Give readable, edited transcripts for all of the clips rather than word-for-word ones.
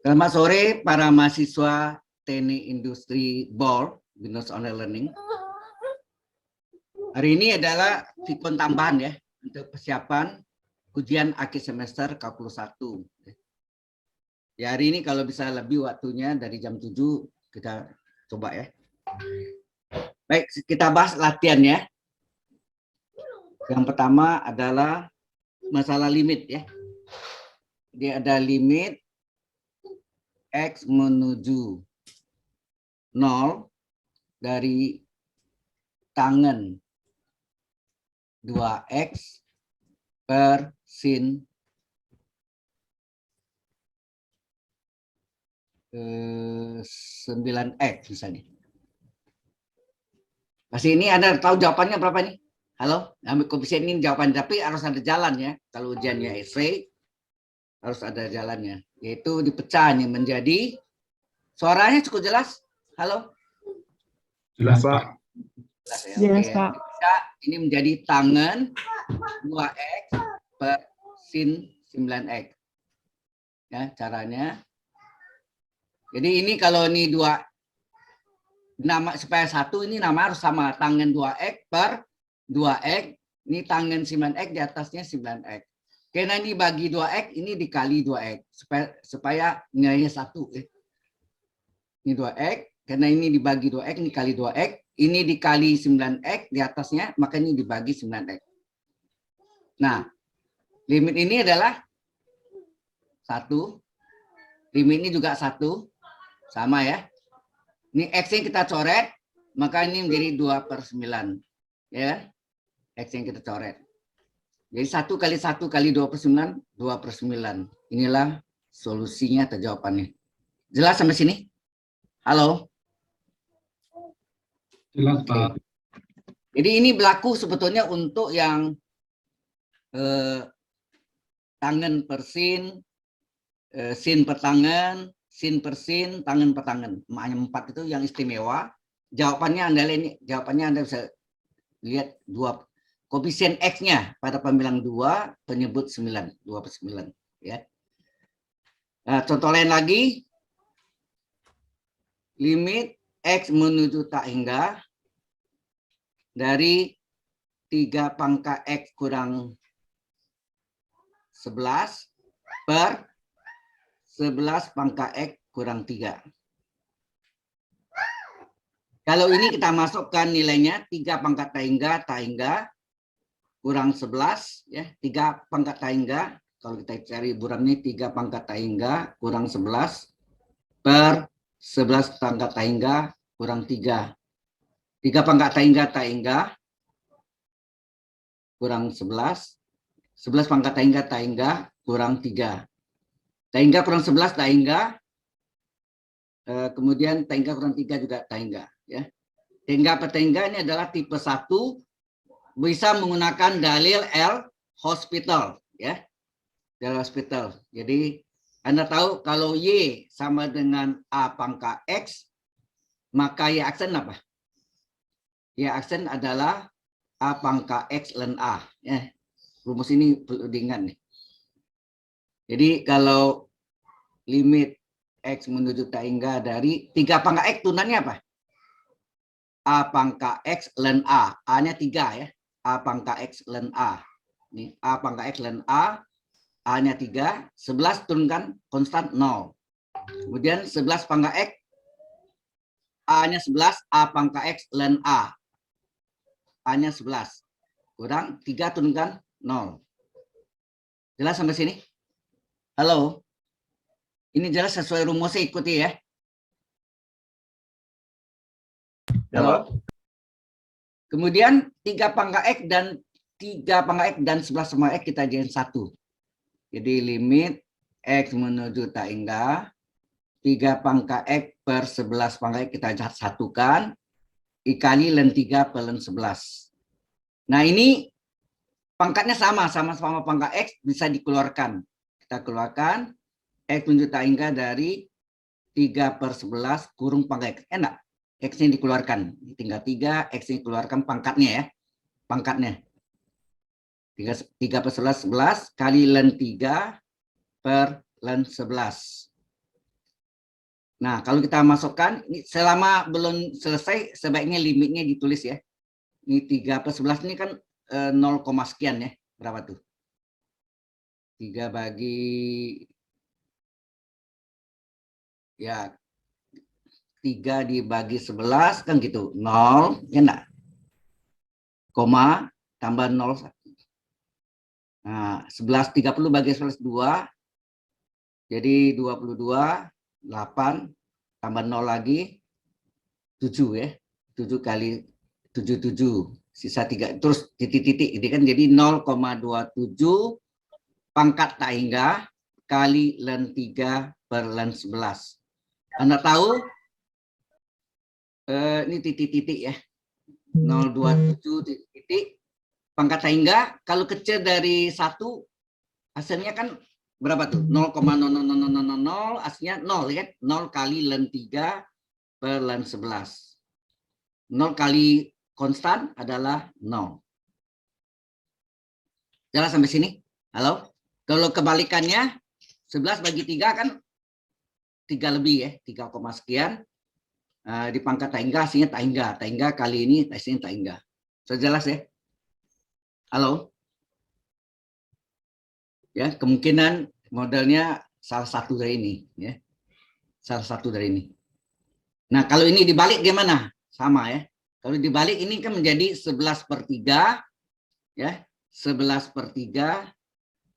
Selamat sore para mahasiswa Teknik Industri BOR, Business Online Learning. Hari ini adalah vikon tambahan ya untuk persiapan ujian akhir semester kalkulus 1. Ya, hari ini kalau bisa lebih waktunya dari jam 7 kita coba ya. Baik, kita bahas latihan ya. Yang pertama adalah masalah limit ya. Dia ada limit X menuju 0 dari tangen 2X per sin 9X misalnya. Pasti ini Anda tahu jawabannya berapa nih? Halo, ambil koefisien ini jawaban, tapi harus ada jalan ya. Kalau ujiannya essay harus ada jalannya, yaitu dipecahnya menjadi, suaranya cukup jelas? Halo? Jelas, Pak. Jelas ya, Jelas, oke. Pak. Bisa ini menjadi tangen 2X per sin 9X. Ya, caranya. Jadi ini kalau ini dua nama supaya satu, ini nama harus sama, tangen 2X per 2X, ini tangen 9X, di atasnya 9X. Karena ini bagi 2X, ini dikali 2X supaya nilainya 1. Ini 2X, karena ini dibagi 2X, ini kali 2X, ini dikali 9X di atasnya, maka ini dibagi 9X. Nah, limit ini adalah 1, limit ini juga 1, sama ya. Ini X yang kita coret, maka ini menjadi 2/9. Ya, X yang kita coret. Jadi 1 kali 1 kali 2/9, 2/9. Inilah solusinya atau jawabannya. Jelas sampai sini? Halo? Jelas, Pak. Jadi ini berlaku sebetulnya untuk yang tangen per sin per tangen, sin per sin, tangen per tangen. Hanya 4 itu yang istimewa. Jawabannya Anda bisa lihat dua koefisien X-nya pada pembilang 2 penyebut 9, 2/9 ya. Nah, contoh lain lagi, limit X menuju tak hingga dari 3 pangkat X kurang 11 per 11 pangkat X kurang 3. Kalau ini kita masukkan nilainya 3 pangkat tak hingga kurang 11 ya, 3 pangkat tak hingga, kalau kita cari buram ini 3 pangkat tak hingga kurang 11 per 11 pangkat tak hingga kurang 3. 3 pangkat tak hingga kurang 11, 11 pangkat tak hingga kurang 3. Tak hingga kurang 11 tak hingga, kemudian tak hingga kurang 3 juga tak hingga ya. Hingga per hingga ini adalah tipe 1, bisa menggunakan dalil L'Hospital ya. L'Hospital. Jadi Anda tahu kalau Y sama dengan A pangkat X, maka Y aksen apa? Y aksen adalah A pangkat X ln A ya. Rumus ini perlu diingat nih. Jadi kalau limit X menuju tak hingga dari 3 pangkat X tunannya apa? A pangkat X ln A. A-nya 3 ya. A pangkat X ln A. Ini A pangkat X ln A. A-nya 3. 11 turunkan konstan 0. Kemudian 11 pangkat X. A-nya 11. A pangkat X ln A. A-nya 11. Kurang 3 turunkan 0. Jelas sampai sini? Halo? Ini jelas sesuai rumusnya, ikuti ya. Halo? Kemudian 3 pangkat X dan 3 pangkat X dan 11 sama X kita jadikan 1. Jadi limit X menuju tak hingga 3 pangkat X per 11 pangkat X kita satukan dikali ln 3 per ln 11. Nah ini pangkatnya sama-sama pangkat X bisa dikeluarkan. Kita keluarkan X menuju tak hingga dari 3 per 11 kurung pangkat X. Enak. X-nya dikeluarkan, tinggal 3, X-nya dikeluarkan pangkatnya ya, pangkatnya 3 per 11 kali ln 3 per ln 11. Nah, kalau kita masukkan, ini selama belum selesai, sebaiknya limitnya ditulis ya. Ini 3 plus 11 ini kan 0, sekian ya. Berapa tuh? 3 bagi, ya 3 dibagi 11 kan gitu. 0, ya enggak? Koma, tambah 0. Nah, 11, 30 bagi 11, 2. Jadi 22, 8, tambah 0 lagi, 7 ya. 7 kali 77, sisa 3. Terus titik-titik, ini kan jadi 0,27 pangkat tak hingga kali len 3 per len 11. Anda tahu, ini titik-titik ya. 0,27 titik-titik, pangkat tak hingga, kalau kecil dari 1, hasilnya kan berapa tuh? 0,00000, hasilnya 0 ya. 0 kali len 3 per len 11. 0 kali konstan adalah 0. Jelas sampai sini? Halo? Kalau kebalikannya, 11 bagi 3 kan 3 lebih ya. 3, sekian. Di pangkat tak hingga, hasilnya tak hingga. Tak hingga kali ini, hasilnya tak hingga. Sudah jelas ya? Halo? Ya, kemungkinan modelnya salah satu dari ini. Ya. Salah satu dari ini. Nah, kalau ini dibalik gimana? Sama ya. Kalau dibalik ini kan menjadi 11 per 3. Ya, 11 per 3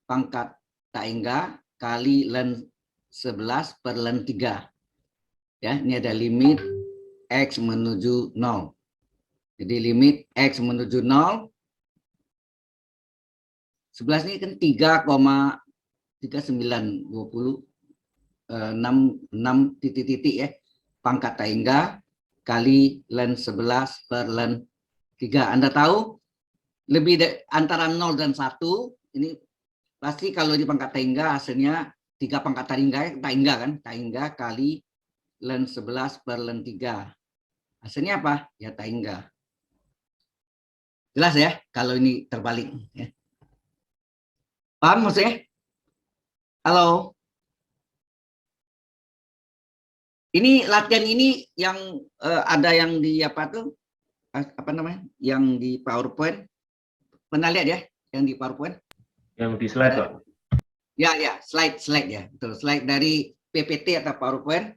pangkat tak hingga kali len 11 per len 3. Ya, ini ada limit X menuju 0. Jadi limit X menuju 0. 11 ini kan 3,3920 6 titik-titik ya. Pangkat tak hingga kali len 11 per len 3. Anda tahu lebih antara 0 dan 1 ini pasti kalau di pangkat tak hingga hasilnya 3 pangkat tak hingga kan? Tak hingga kali len 11 per len 3. Hasilnya apa? Ya tak hingga. Jelas ya kalau ini terbalik ya. Paham maksudnya? Halo. Ini latihan ini yang ada yang di apa tuh? Apa namanya? Yang di PowerPoint. Pernah lihat ya yang di PowerPoint? Yang di slide, Pak. Ya, slide ya. Betul, slide dari PPT atau PowerPoint.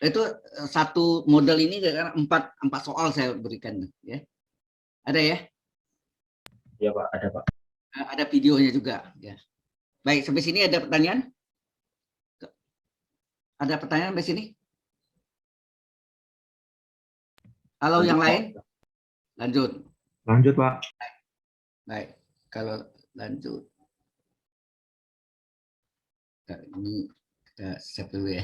Itu satu model ini empat soal saya berikan ya. Ada ya? Iya, Pak, ada, Pak. Ada videonya juga ya. Baik, sampai sini ada pertanyaan? Ada pertanyaan sampai sini? Halo, Lanjut, yang Pak. lain? Lanjut. Lanjut, Pak. Baik, kalau lanjut. Nah, ini kita save dulu ya.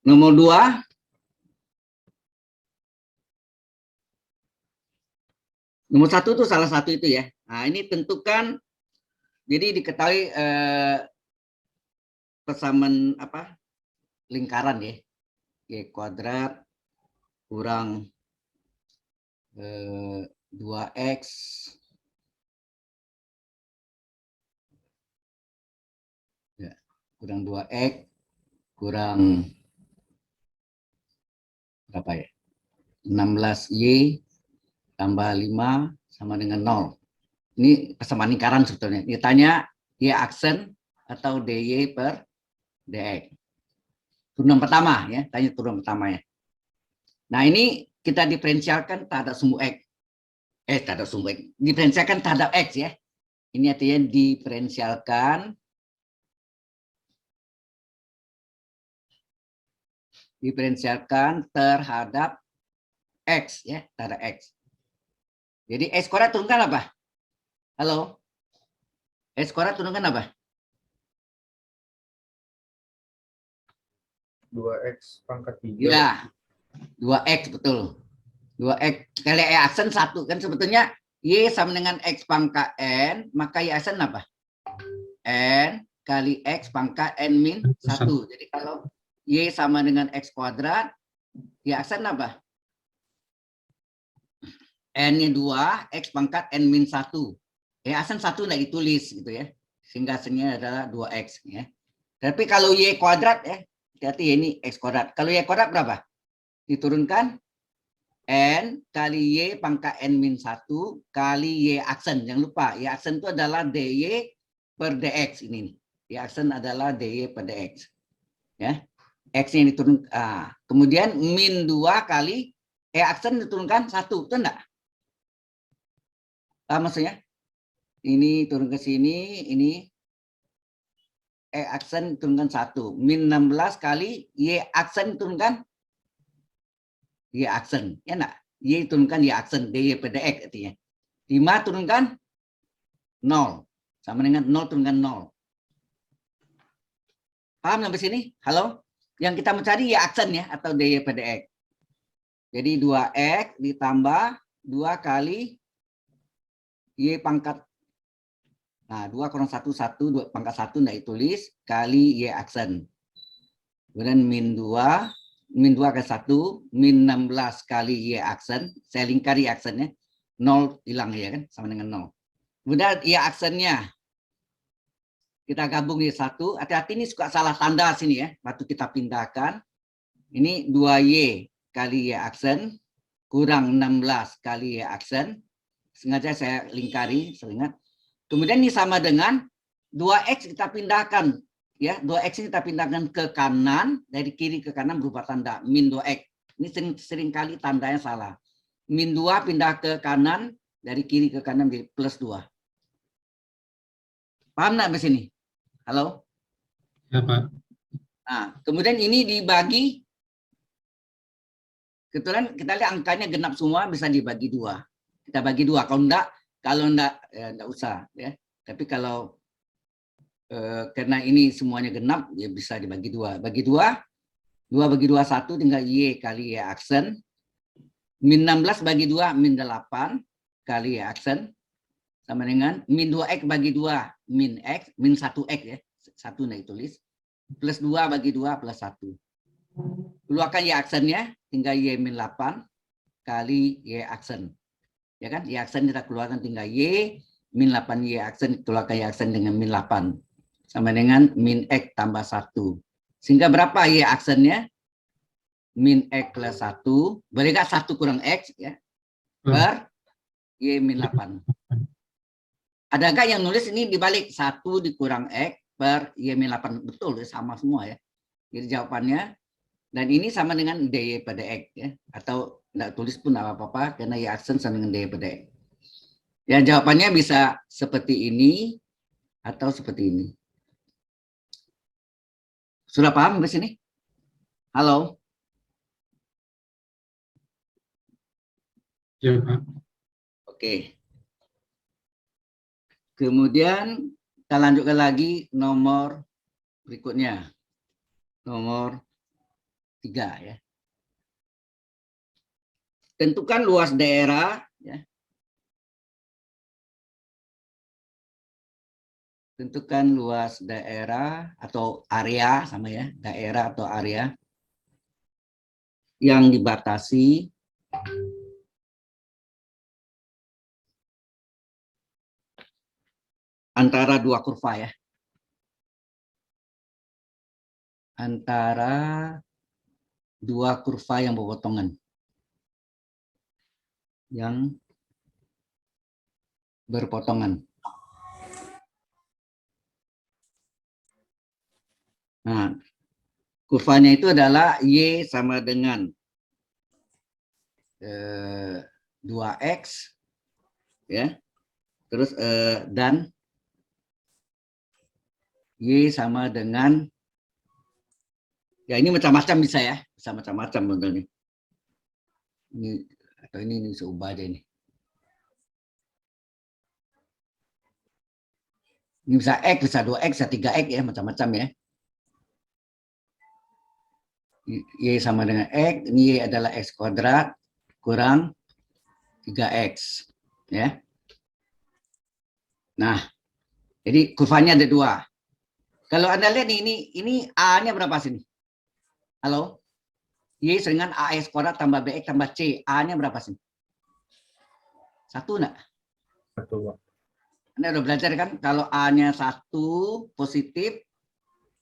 Nomor 2. Nomor 1 itu salah satu itu ya. Nah, ini tentukan, jadi diketahui persamaan apa lingkaran ya. Y kuadrat kurang 2x ya, kurang 2x kurang berapa ya? 16y tambah 5 sama dengan 0. Ini persamaan lingkaran sebetulnya. Ditanya y aksen atau dy per dx. Turunan pertama ya, tanya turunan pertama ya. Nah, ini kita diferensialkan terhadap sumbu x. Terhadap sumbu x. Diferensialkan terhadap x ya. Ini artinya diferensialkan terhadap x ya, terhadap x. Jadi x kuadrat turunkan apa? Halo? X kuadrat turunkan apa? 2x pangkat 3. Ya, 2x betul. 2x kali y aksen 1 kan sebetulnya y sama dengan x pangkat n, maka y aksen apa? N kali x pangkat n min 1. Jadi kalau y sama dengan x kuadrat, y aksen apa? N-nya 2, x pangkat n min 1. Y aksen 1 nggak ditulis gitu ya. sehingga hasilnya adalah 2x ya. Tapi kalau y kuadrat ya, hati-hati ini x kuadrat. Kalau y kuadrat berapa? Diturunkan n kali y pangkat n min 1 kali y aksen. Jangan lupa, y aksen itu adalah dy per dx ini nih. Y aksen adalah dy per dx. Ya. X-nya diturunkan. Kemudian min 2 kali e aksen diturunkan 1. Betul enggak? Maksudnya? Ini turun ke sini, ini E aksen turunkan 1. Min 16 kali Y aksen turunkan Y aksen. Ya enggak? Y turunkan Y aksen. DY per DX artinya. 5 turunkan 0. Sama dengan 0 turunkan 0. Paham sampai sini? Halo? Yang kita mencari Y aksen ya. Atau DY per DX. Jadi 2X ditambah 2 kali Y pangkat. Nah, 2 kurang 1, 2 pangkat 1 tidak ditulis, kali Y aksen. Kemudian min 2 ke 1, min 16 kali Y aksen. Saya lingkari aksennya. 0 hilang ya kan, sama dengan 0. Kemudian Y aksennya. Kita gabung di 1. Hati-hati ini suka salah tanda sini ya. Waktu kita pindahkan. Ini 2Y kali Y aksen. Kurang 16 kali Y aksen. Sengaja saya lingkari, seringat. Kemudian ini sama dengan 2X kita pindahkan. Ya, 2X kita pindahkan ke kanan, dari kiri ke kanan berupa tanda min 2X. Ini sering kali tandanya salah. Min 2 pindah ke kanan, dari kiri ke kanan menjadi plus 2. Paham nggak di sini? Halo? Ya, Pak. Nah, kemudian ini dibagi. Kebetulan kita lihat angkanya genap semua, bisa dibagi 2. Kita bagi 2. Kalau enggak, ya enggak usah ya. Tapi kalau karena ini semuanya genap, ya bisa dibagi 2. Bagi 2, 2 bagi 2 1 tinggal Y kali Y aksen. Min 16 bagi 2 min 8 kali Y aksen. Sama dengan min 2X bagi 2 min X, min 1X ya. 1 enggak ditulis. Plus 2 bagi 2 plus 1. Keluarkan Y aksennya, tinggal Y min 8 kali Y aksen. Ya kan, Y aksen kita keluarkan tinggal Y, min 8 Y aksen, keluarkan Y aksen dengan min 8. Sama dengan min X tambah 1. Sehingga berapa Y aksennya? Min X plus 1. Boleh nggak 1 kurang X ya? Per Y min 8. Ada nggak yang nulis ini dibalik? 1 dikurang X per Y min 8. Betul, sama semua ya. Jadi jawabannya, dan ini sama dengan DY pada X ya. Atau nggak tulis pun nggak apa-apa, karena Y aksen sama dengan DY pada X. Ya, jawabannya bisa seperti ini atau seperti ini. Sudah paham di sini? Halo? Ya, Pak. Oke. Kemudian kita lanjutkan lagi nomor berikutnya. Nomor 3 ya. Tentukan luas daerah ya. Tentukan luas daerah atau area sama ya, daerah atau area yang dibatasi antara dua kurva ya. Antara dua kurva yang berpotongan. Yang berpotongan. Nah, kurvanya itu adalah Y sama dengan 2X ya. Terus dan Y sama dengan, ya ini macam-macam bisa ya, bisa macam-macam bentuknya. Ini atau ini bisa ubah aja ini. Ini bisa X, bisa 2X, bisa 3X ya, macam-macam ya. Y sama dengan X, ini Y adalah X kuadrat kurang 3X ya. Nah, jadi kurvanya ada 2. Kalau Anda lihat ini A-nya berapa sini? Halo? Y dengan AX kuadrat tambah BX tambah C. A-nya berapa sini? 1 enggak? 1, Pak. Anda udah belajar kan, kalau A-nya 1 positif,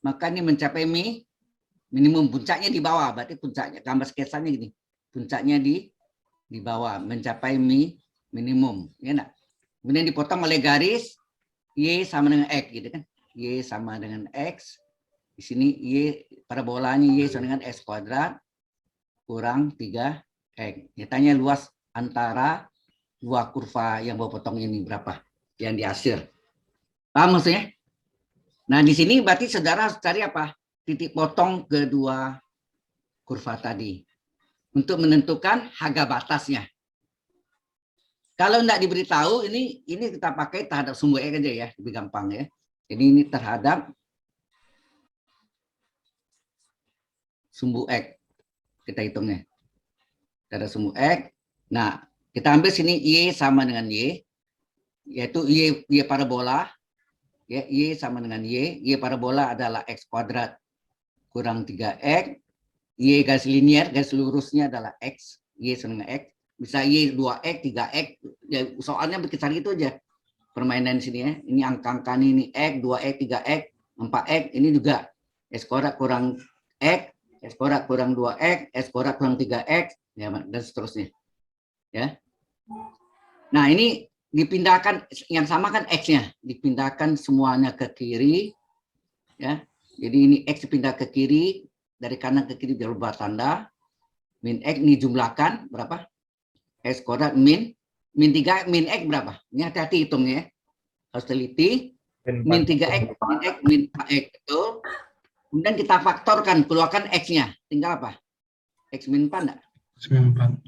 maka ini mencapai minimum, puncaknya di bawah, berarti puncaknya, gambar sketsanya gini, puncaknya di bawah, mencapai minimum, ya enggak? Kemudian dipotong oleh garis, Y sama dengan X, gitu kan, Y sama dengan X, di sini Y, parabolanya Y sama dengan X kuadrat, kurang 3X. Dia tanya luas antara dua kurva yang bawa potong ini berapa yang dihasil. Paham maksudnya? Nah, di sini berarti saudara harus cari apa? Titik potong kedua kurva tadi untuk menentukan harga batasnya. Kalau tidak diberitahu, ini kita pakai terhadap sumbu X aja ya, lebih gampang ya. Jadi ini terhadap sumbu X kita hitungnya. Terhadap sumbu X. Nah, kita ambil sini Y sama dengan Y, yaitu Y parabola. Ya, Y sama dengan Y parabola adalah X kuadrat kurang 3X, Y garis linier, garis lurusnya adalah X, Y sama dengan X, bisa Y 2X, 3X, ya, soalnya cari itu aja, permainan sini ya, ini angka-angka ini X, 2X, 3X, 4X, ini juga X kuadrat kurang X, X kuadrat kurang 2X, X kuadrat kurang 3X, ya, dan seterusnya. Ya. Nah, ini dipindahkan, yang sama kan X-nya, dipindahkan semuanya ke kiri, ya. Jadi ini X dipindah ke kiri, dari kanan ke kiri berubah tanda, min X ini jumlahkan, berapa? X kuadrat min 3, min X berapa? Ini hati-hati hitungnya, ya. Harus teliti, min 3X, min X, min 4X, betul. Kemudian kita faktorkan, keluarkan X-nya, tinggal apa? X min 4 enggak? X min 4.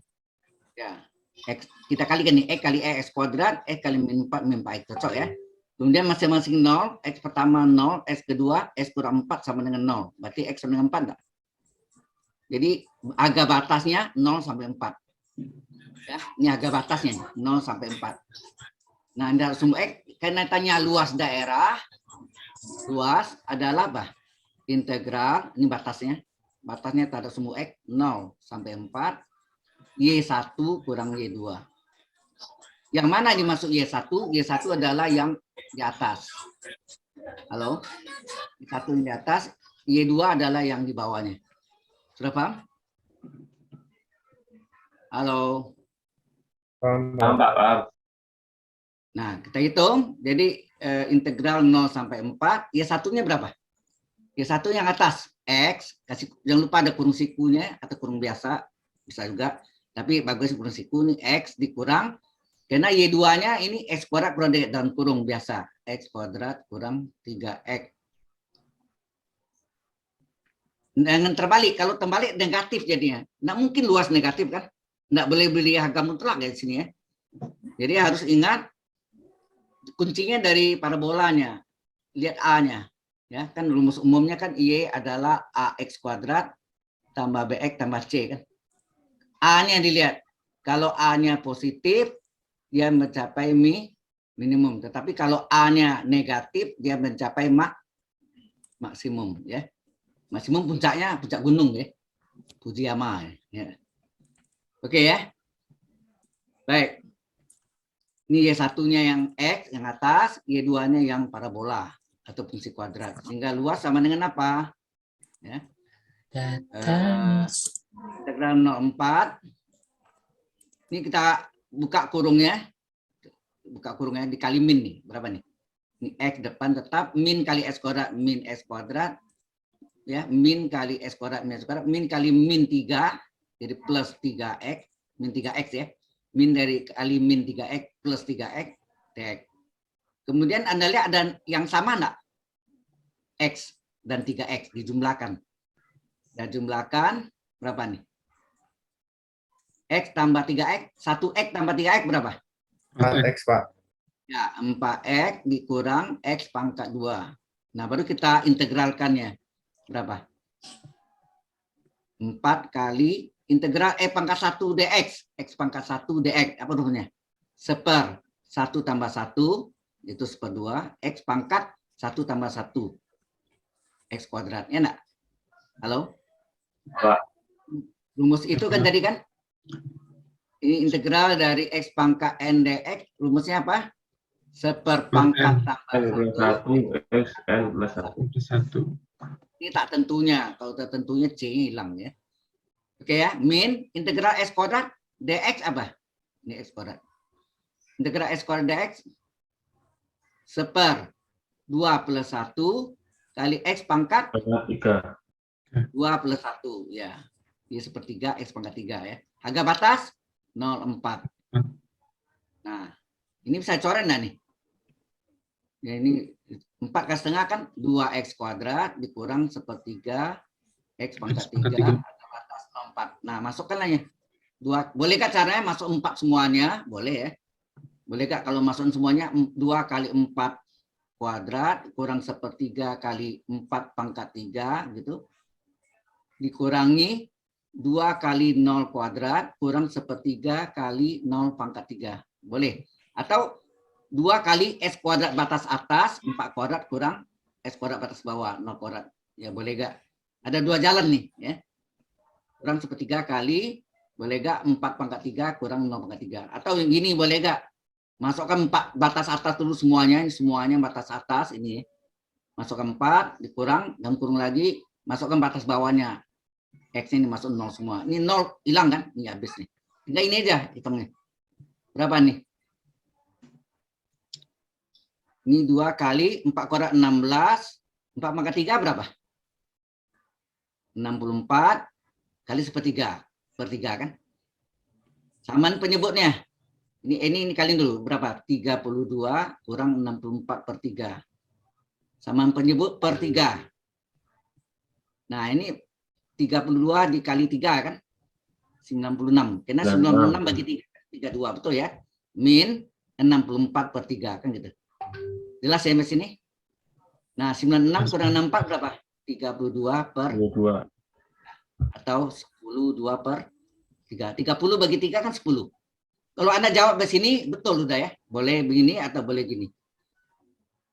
Ya. X, kita kalikan nih, X kali X kuadrat, X kali min 4 X, cocok ya. Kemudian masing-masing 0, X pertama 0, X kedua, X kurang 4 sama dengan 0. Berarti X sama dengan 4 enggak? Jadi harga batasnya 0 sampai 4. Ya, ini harga batasnya 0 sampai 4. Nah, dari sumbu X, karena tanya luas daerah, luas adalah apa? Integral, ini batasnya. Batasnya terhadap sumbu X 0 sampai 4. Y1 kurang Y2. Yang mana dimaksud Y1? Y1 adalah yang di atas. Halo? Y1 yang di atas, Y2 adalah yang di bawahnya. Sudah paham? Halo? Paham, Pak, paham. Nah, kita hitung. Jadi integral 0 sampai 4, Y1-nya berapa? Y1 yang atas, X, kasih, jangan lupa ada kurung sikunya atau kurung biasa, bisa juga. Tapi bagus kurung siku ini X dikurang, karena Y2-nya ini X kuadrat kurang dalam kurung biasa. X kuadrat kurang 3X. Dengan terbalik, kalau terbalik negatif jadinya. Nggak mungkin luas negatif kan? Nggak boleh beli harga mutlak ya di sini ya. Jadi harus ingat, kuncinya dari parabolanya. Lihat A-nya. Ya, kan rumus umumnya kan Y adalah AX kuadrat tambah BX tambah C kan. A-nya dilihat. Kalau A-nya positif, dia mencapai minimum. Tetapi kalau A-nya negatif, dia mencapai maksimum. Ya, maksimum puncaknya puncak gunung ya, Fujiyama. Ya. Oke ya. Baik. Ini Y1-nya yang X yang atas, Y2-nya yang parabola atau fungsi kuadrat. Sehingga luas sama dengan apa? Ya. Integral 0,4. Ini kita buka kurungnya. Buka kurungnya dikali min nih. Berapa nih? Ini X depan tetap min kali S kuadrat min S kuadrat. Ya, min kali S kuadrat min S kuadrat. Min kali min 3. Jadi plus 3X. Min 3X ya. Min dari kali min 3X plus 3X. Dx. Kemudian Anda lihat ada yang sama enggak? X dan 3X dijumlahkan. Dan jumlahkan berapa nih? X tambah 3X, 1X tambah 3X berapa? 4X, Pak. Ya, 4X dikurang X pangkat 2. Nah, baru kita integralkannya. Berapa? 4 kali integral pangkat 1 dx. X pangkat 1 dx. Apa rumusnya? Seper 1 tambah 1, itu seper 2. X pangkat 1 tambah 1. X kuadrat. Ya enggak? Halo? Pak. Rumus itu kan tadi kan? Ini integral dari X pangkat N dx. Rumusnya apa? seperpangkat N. tambah N plus 1. 1 X N plus 1. Plus 1. Ini tak tentunya. Kalau tak tentunya C hilang ya. Oke ya. Min integral S kuadrat dx apa? Ini X kuadrat. Integral S kuadrat dx seper 2 plus 1 kali X pangkat 3. 2 plus 1 ya. Ini sepertiga X pangkat 3 ya. Harga batas 0,4. Nah, ini bisa coret enggak nih? Ya ini 4,5 kan 2x kuadrat dikurang sepertiga X pangkat 3 harga batas 0,4. Nah, masukkanlah ya. Boleh kah caranya masuk 4 semuanya? Boleh ya. Boleh kah kalau masukin semuanya 2 kali 4 kuadrat kurang sepertiga kali 4 pangkat 3 gitu. Dikurangi 2 kali 0 kuadrat kurang sepertiga kali 0 pangkat 3. Boleh. Atau 2 kali S kuadrat batas atas 4 kuadrat kurang S kuadrat batas bawah 0 kuadrat. Ya boleh gak? Ada 2 jalan nih ya. Kurang sepertiga kali boleh gak 4 pangkat 3 kurang 0 pangkat 3. Atau yang gini boleh gak? Masukkan 4 batas atas dulu semuanya. Ini semuanya batas atas ini. Masukkan 4 dikurang dan kurang lagi masukkan batas bawahnya. X ini masuk 0 semua. Ini 0 hilang kan? Ini habis nih. Tinggal ini aja hitungnya. Berapa nih? Ini 2 kali 4 kuadrat 16. 4 pangkat 3 berapa? 64 kali sepertiga. Sepertiga kan? Samaan penyebutnya. Ini kaliin dulu. Berapa? 32 kurang 64 per 3. Samaan penyebut per 3. Nah ini 32 dikali 3 kan? 96. Karena 96 bagi 3. 32. Betul ya? Min 64 per 3. Kan gitu. Jelas ya Mas ini? Nah 96 kurang 64 berapa? 32 per 2. Atau 10 2 per 3. 30 bagi 3 kan 10. Kalau Anda jawab ke sini betul udah ya. Boleh begini atau boleh gini.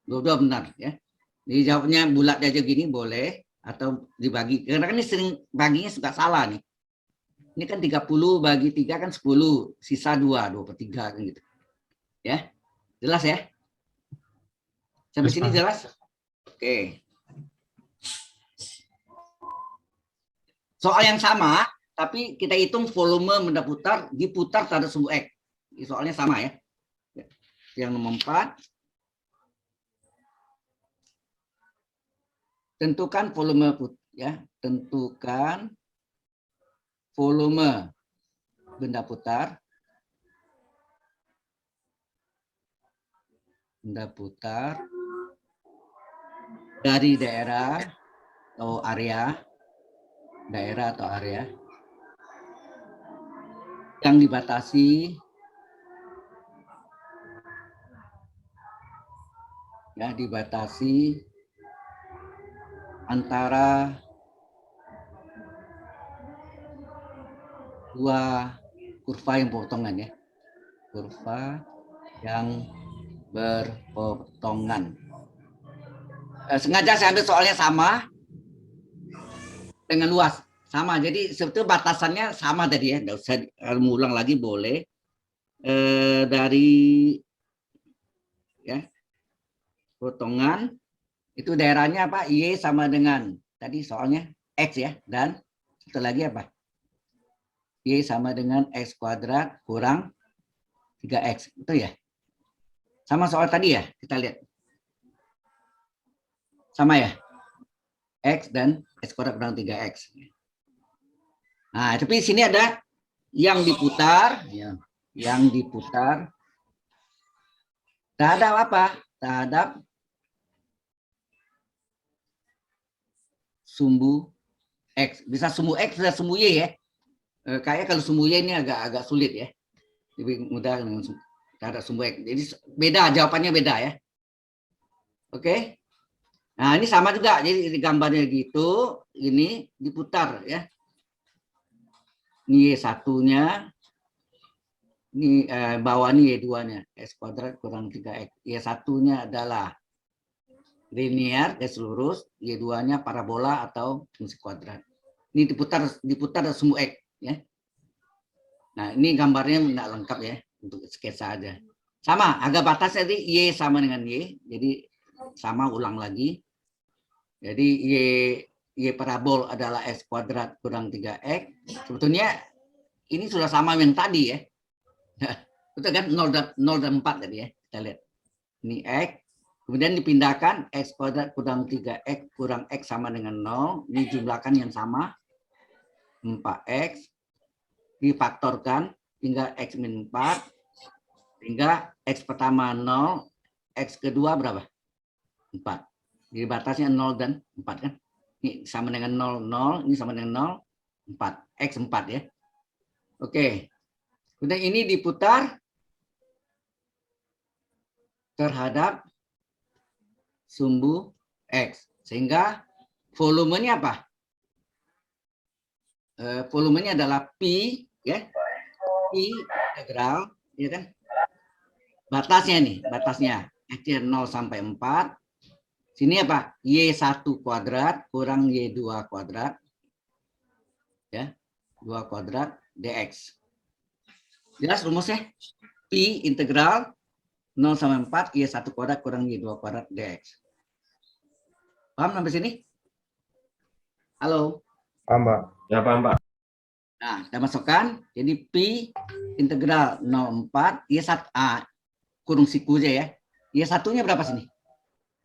Dua-dua benar ya. Jadi jawabnya bulat aja gini boleh atau dibagi. Karena kan ini sering baginya suka salah nih. Ini kan 30 bagi 3 kan 10, sisa 2 per 3 kan gitu. Ya. Jelas ya? Sampai sini jelas? Oke. Soal yang sama, tapi kita hitung volume benda putar diputar terhadap sumbu X. Soalnya sama ya. Yang nomor 4. Tentukan volume ya, tentukan volume benda putar. Benda putar dari daerah atau area yang dibatasi antara dua kurva yang berpotongan ya. Kurva yang berpotongan. Sengaja saya ambil soalnya sama dengan luas. Sama, jadi sebetulnya batasannya sama tadi ya. Nggak usah mengulang lagi boleh. Dari ya potongan itu daerahnya apa? Y sama dengan tadi soalnya X ya. Dan satu lagi apa? Y sama dengan X kuadrat kurang 3X. Itu ya? Sama soal tadi ya? Kita lihat. Sama ya? X dan X kuadrat kurang 3X. Nah, tapi di sini ada yang diputar. Ya, yang diputar. Terhadap apa? Terhadap sumbu X. Bisa sumbu X, bisa sumbu Y ya. Kayak kalau sumbu Y ini agak sulit ya. Lebih mudah dengan terhadap sumbu X. Jadi beda, jawabannya beda ya. Oke. Nah ini sama juga. Jadi gambarnya gitu. Ini diputar ya. Ini Y1-nya. Ini bawah ini Y2-nya. X kuadrat kurang 3X. Y1-nya adalah linear, garis lurus. Y2-nya parabola atau fungsi kuadrat. Ini diputar sumbu X ya. Nah, ini gambarnya tidak lengkap ya untuk sketsa aja. Sama, agak batasnya tadi Y sama dengan Y. Jadi sama ulang lagi. Jadi Y parabol adalah X kuadrat kurang 3X. Sebetulnya ini sudah sama yang tadi ya. Betul kan? 0 dan 4 tadi ya. Kita lihat. Ini X. Kemudian dipindahkan X kuadrat kurang 3X kurang X sama dengan 0. Ini jumlahkan yang sama. 4X. Difaktorkan. Tinggal X min 4. Sehingga X pertama 0. X kedua berapa? 4. Jadi batasnya 0 dan 4 kan? Ini sama dengan 0, 0. Ini sama dengan 0, 4. X 4 ya. Oke. Kemudian ini diputar terhadap sumbu X. Sehingga volumenya apa? Volumenya adalah Pi, ya. Pi integral, ya kan? Batasnya nih, batasnya. X 0 sampai 4. Sini apa? Y1 kuadrat kurang Y2 kuadrat. Ya, 2 kuadrat dx. Jelas rumusnya? Pi integral 0 sampai 4 Y1 kuadrat kurang Y2 kuadrat dx. Paham sampai sini? Halo? Paham, Pak. Ya, paham, Pak. Nah, kita masukkan. Jadi Pi integral 0,4 Y1A kurung siku aja ya. Y1-nya berapa sini?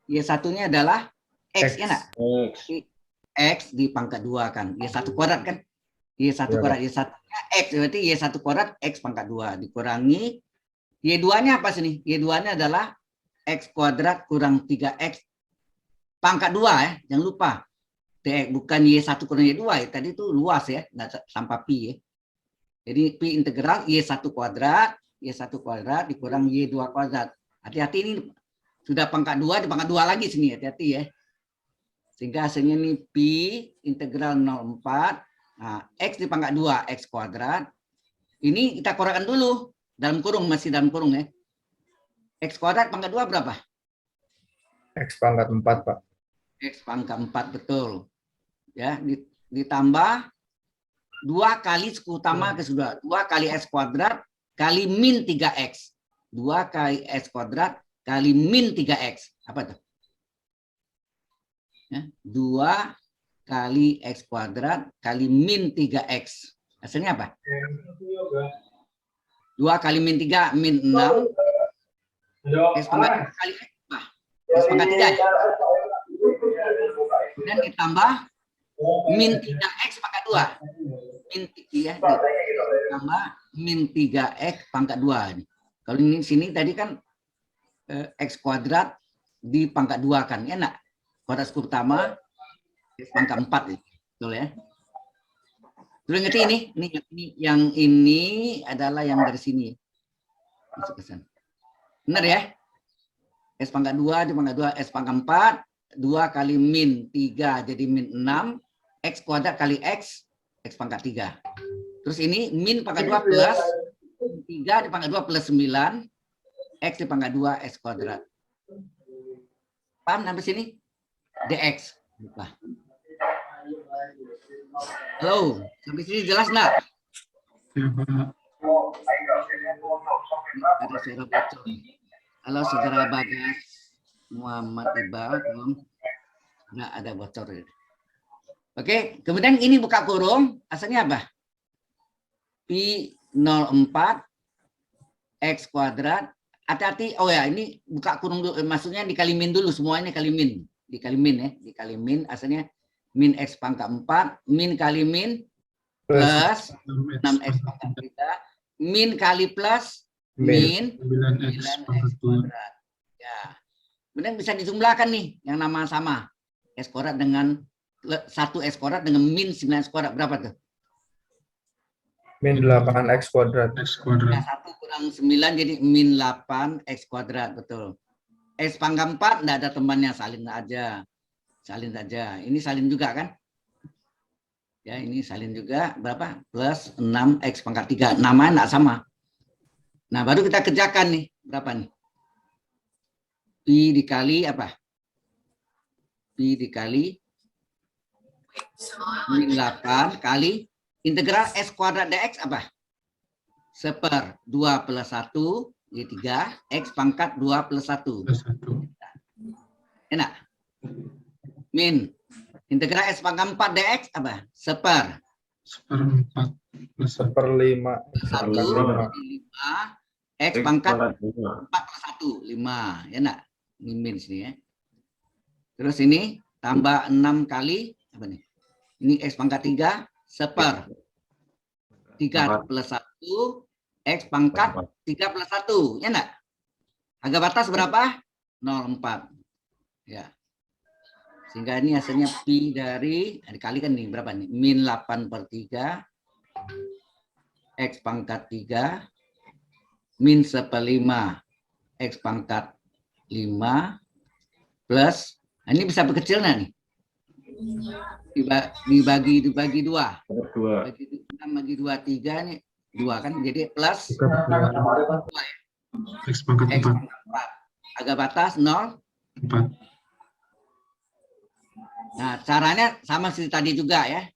Y1-nya adalah X, ya enggak? X. X di pangkat 2 kan. Y1 kuadrat kan? Y1 Ya, kuadrat, Y1-nya X. Berarti Y1 kuadrat X pangkat 2. Dikurangi. Y2-nya apa sini? Y2-nya adalah X kuadrat kurang 3X pangkat 2 ya. Jangan lupa. DX, bukan Y1 kurang Y2. Ya. Tadi itu luas ya. Nggak tanpa Pi ya. Jadi Pi integral Y1 kuadrat. Y1 kuadrat dikurang Y2 kuadrat. Hati-hati ini. Sudah pangkat 2, di pangkat 2 lagi sini, hati-hati ya. Sehingga hasilnya ini Pi integral 0,4. Nah, X di pangkat 2, X kuadrat. Ini kita kurangkan dulu. Dalam kurung, masih dalam kurung ya. X kuadrat pangkat 2 berapa? X pangkat 4, Pak. X pangkat 4, betul. Ya, ditambah 2 kali suku utama ke sudah. 2 kali X kuadrat kali min 3X. 2 kali X kuadrat kali min 3X. Apa tuh? Ya, 2 kali X kuadrat kali min 3X. Hasilnya apa? 2 kali min 3, min 6. X pangkat 2 kali X. Nah, X pangkat 3. Kemudian ditambah min 3X pangkat 2. Min 3, ditambah min 3X pangkat 2. Kalau ini sini tadi kan X kuadrat di pangkat 2 kan, ya enggak? Kuadrat suku pertama X pangkat 4 ya. Betul ya. Terus ngerti ini yang ini adalah yang dari sini. Masuk ke sana. Benar ya? X pangkat 2 di pangkat 2 X pangkat 4, 2 kali min 3 jadi min 6, X kuadrat kali X pangkat 3. Terus ini min pangkat 2 plus 3 di pangkat 2 plus 9, X di pangkat 2 X kuadrat. Paham sampai sini? DX. Lupa. Halo, sampai sini jelas nggak? Ya, Pak. Ada suara bocor. Halo saudara Bagas Muhammad Iqbal, belum? Nggak ada bocor. Oke, kemudian ini buka kurung, asalnya apa? Pi 0,4 X kuadrat. Hati-hati, oh ya ini buka kurung dulu, maksudnya dikali min dulu, semuanya dikali min ya, dikali min, asalnya min X pangkat 4, min kali min plus 6X pangkat 3, min kali plus min 9X kuadrat. Ya. Kemudian bisa dijumlahkan nih yang nama sama. X kuadrat dengan 1X kuadrat dengan min 9X kuadrat berapa tuh? Min 8X kuadrat. Ya, 1 kurang 9 jadi min 8X kuadrat, betul. X pangkat 4 enggak ada temannya, salin aja. Salin saja. Ini salin juga kan? Ya, ini salin juga berapa? Plus 6X pangkat 3. Namanya enggak sama. Nah, baru kita kerjakan nih. Berapa nih? Pi dikali apa? Pi dikali min 8 kali integral X kuadrat dx apa? 1/2 plus 1 Jadi 3, X pangkat 2 plus 1. Plus 1. Enak. Min. Integral X pangkat 4 dx apa? Seper. Seperempat plus 1. 1/5. X 1 pangkat 5. jadi 5. X pangkat 5. 4 plus 1. 5. Ya enggak? Ini min sini ya. Terus ini tambah 6 kali. Apa nih? Ini X pangkat 3. Seper. 3 plus 1. X pangkat 3 plus 1. Ya enggak? Harga batas berapa? 0,4. Ya. Sehingga ini hasilnya pi dari, dikalikan nih berapa nih? Min 8/3 X pangkat 3 min 1/5 X pangkat 5 plus, nah ini bisa berkecil nggak nih? Dibagi 2. Bagi 2, 3 nih. 2 kan, jadi plus X pangkat X 4. pangkat 4. Harga batas 0. 4. Nah, caranya sama seperti tadi juga ya.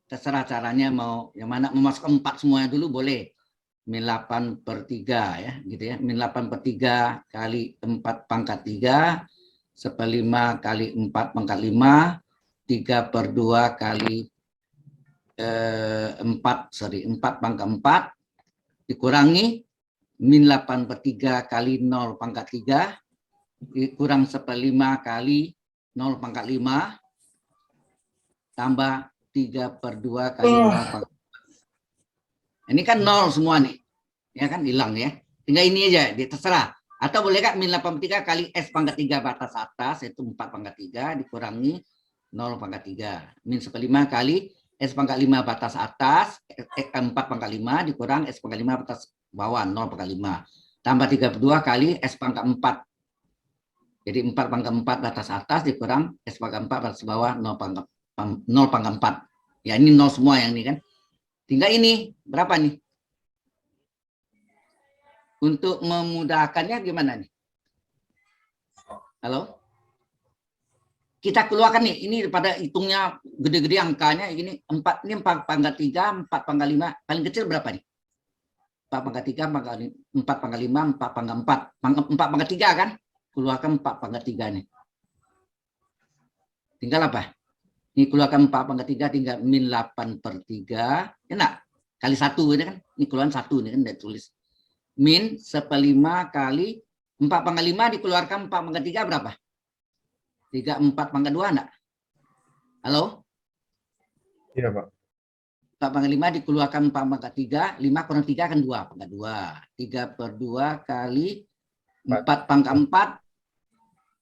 Terserah caranya mau yang mana, mau masuk 4 semuanya dulu boleh. Min 8/3 ya, gitu ya. Min 8/3 kali 4 pangkat 3, 1/5 kali 4 pangkat 5, 3/2 kali 4 pangkat 4, dikurangi min 8/3 kali 0 pangkat 3, dikurang 1/5 kali 0 pangkat 5, tambah 3/2 kali 0 pangkat 4. Ini kan 0 semua nih. Ya kan, hilang ya. Tinggal ini aja, dia terserah. Atau boleh kan min 8/3 kali S pangkat 3 batas atas, yaitu 4 pangkat 3, dikurangi 0 pangkat 3. Min 1/5 kali S pangkat 5 batas atas, 4 pangkat 5, dikurang S pangkat 5 batas bawah, 0 pangkat 5. Tambah 3/2 kali S pangkat 4. Jadi 4 pangkat 4 batas atas, dikurang S pangkat 4 batas bawah, 0 pangkat 4. Ya ini 0 semua yang ini kan. Tinggal ini berapa nih? Untuk memudahkannya gimana nih? Halo? Kita keluarkan nih, ini pada hitungnya gede-gede angkanya, ini 4 pangkat 3, 4 pangkat 5, paling kecil berapa nih? 4 pangkat 3, 4 pangkat 5, 4 pangkat 4. 4 pangkat 3 kan? Keluarkan 4 pangkat 3 nih. Tinggal apa? Ini keluarkan 4 pangkat 3, tinggal min 8/3. Enak? Kali 1 ini kan? Ini keluaran 1 ini kan, udah tulis. Min 1/5 kali 4 pangkat 5 dikeluarkan 4 pangkat 3 berapa? 4 pangkat 2 enggak? Halo? Iya, Pak. 4 pangkat 5 dikeluarkan 4 pangkat 3, 5 kurang 3 kan 2 pangkat 2. 3/2 kali 4 pangkat 4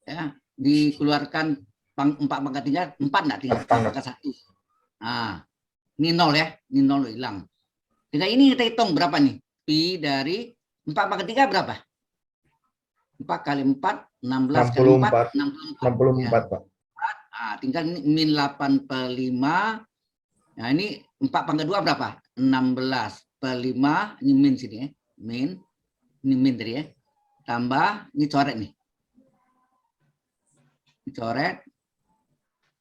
ya, dikeluarkan 4 pangkat 3, 4 enggak, tinggal 4 pangkat 1. Nah, ini 0 ya, ini 0 hilang. Tinggal ini kita hitung berapa nih? Pi dari 4 pangkat 3 berapa? 4 kali 4, 16 kali 4, 64, Pak. Nah, tinggal ini min 8/5. Nah, ini 4 pangkat 2 berapa? 16/5. Ini min sini ya. Min. Ini min tadi ya. Tambah, ini coret nih. Ini coret.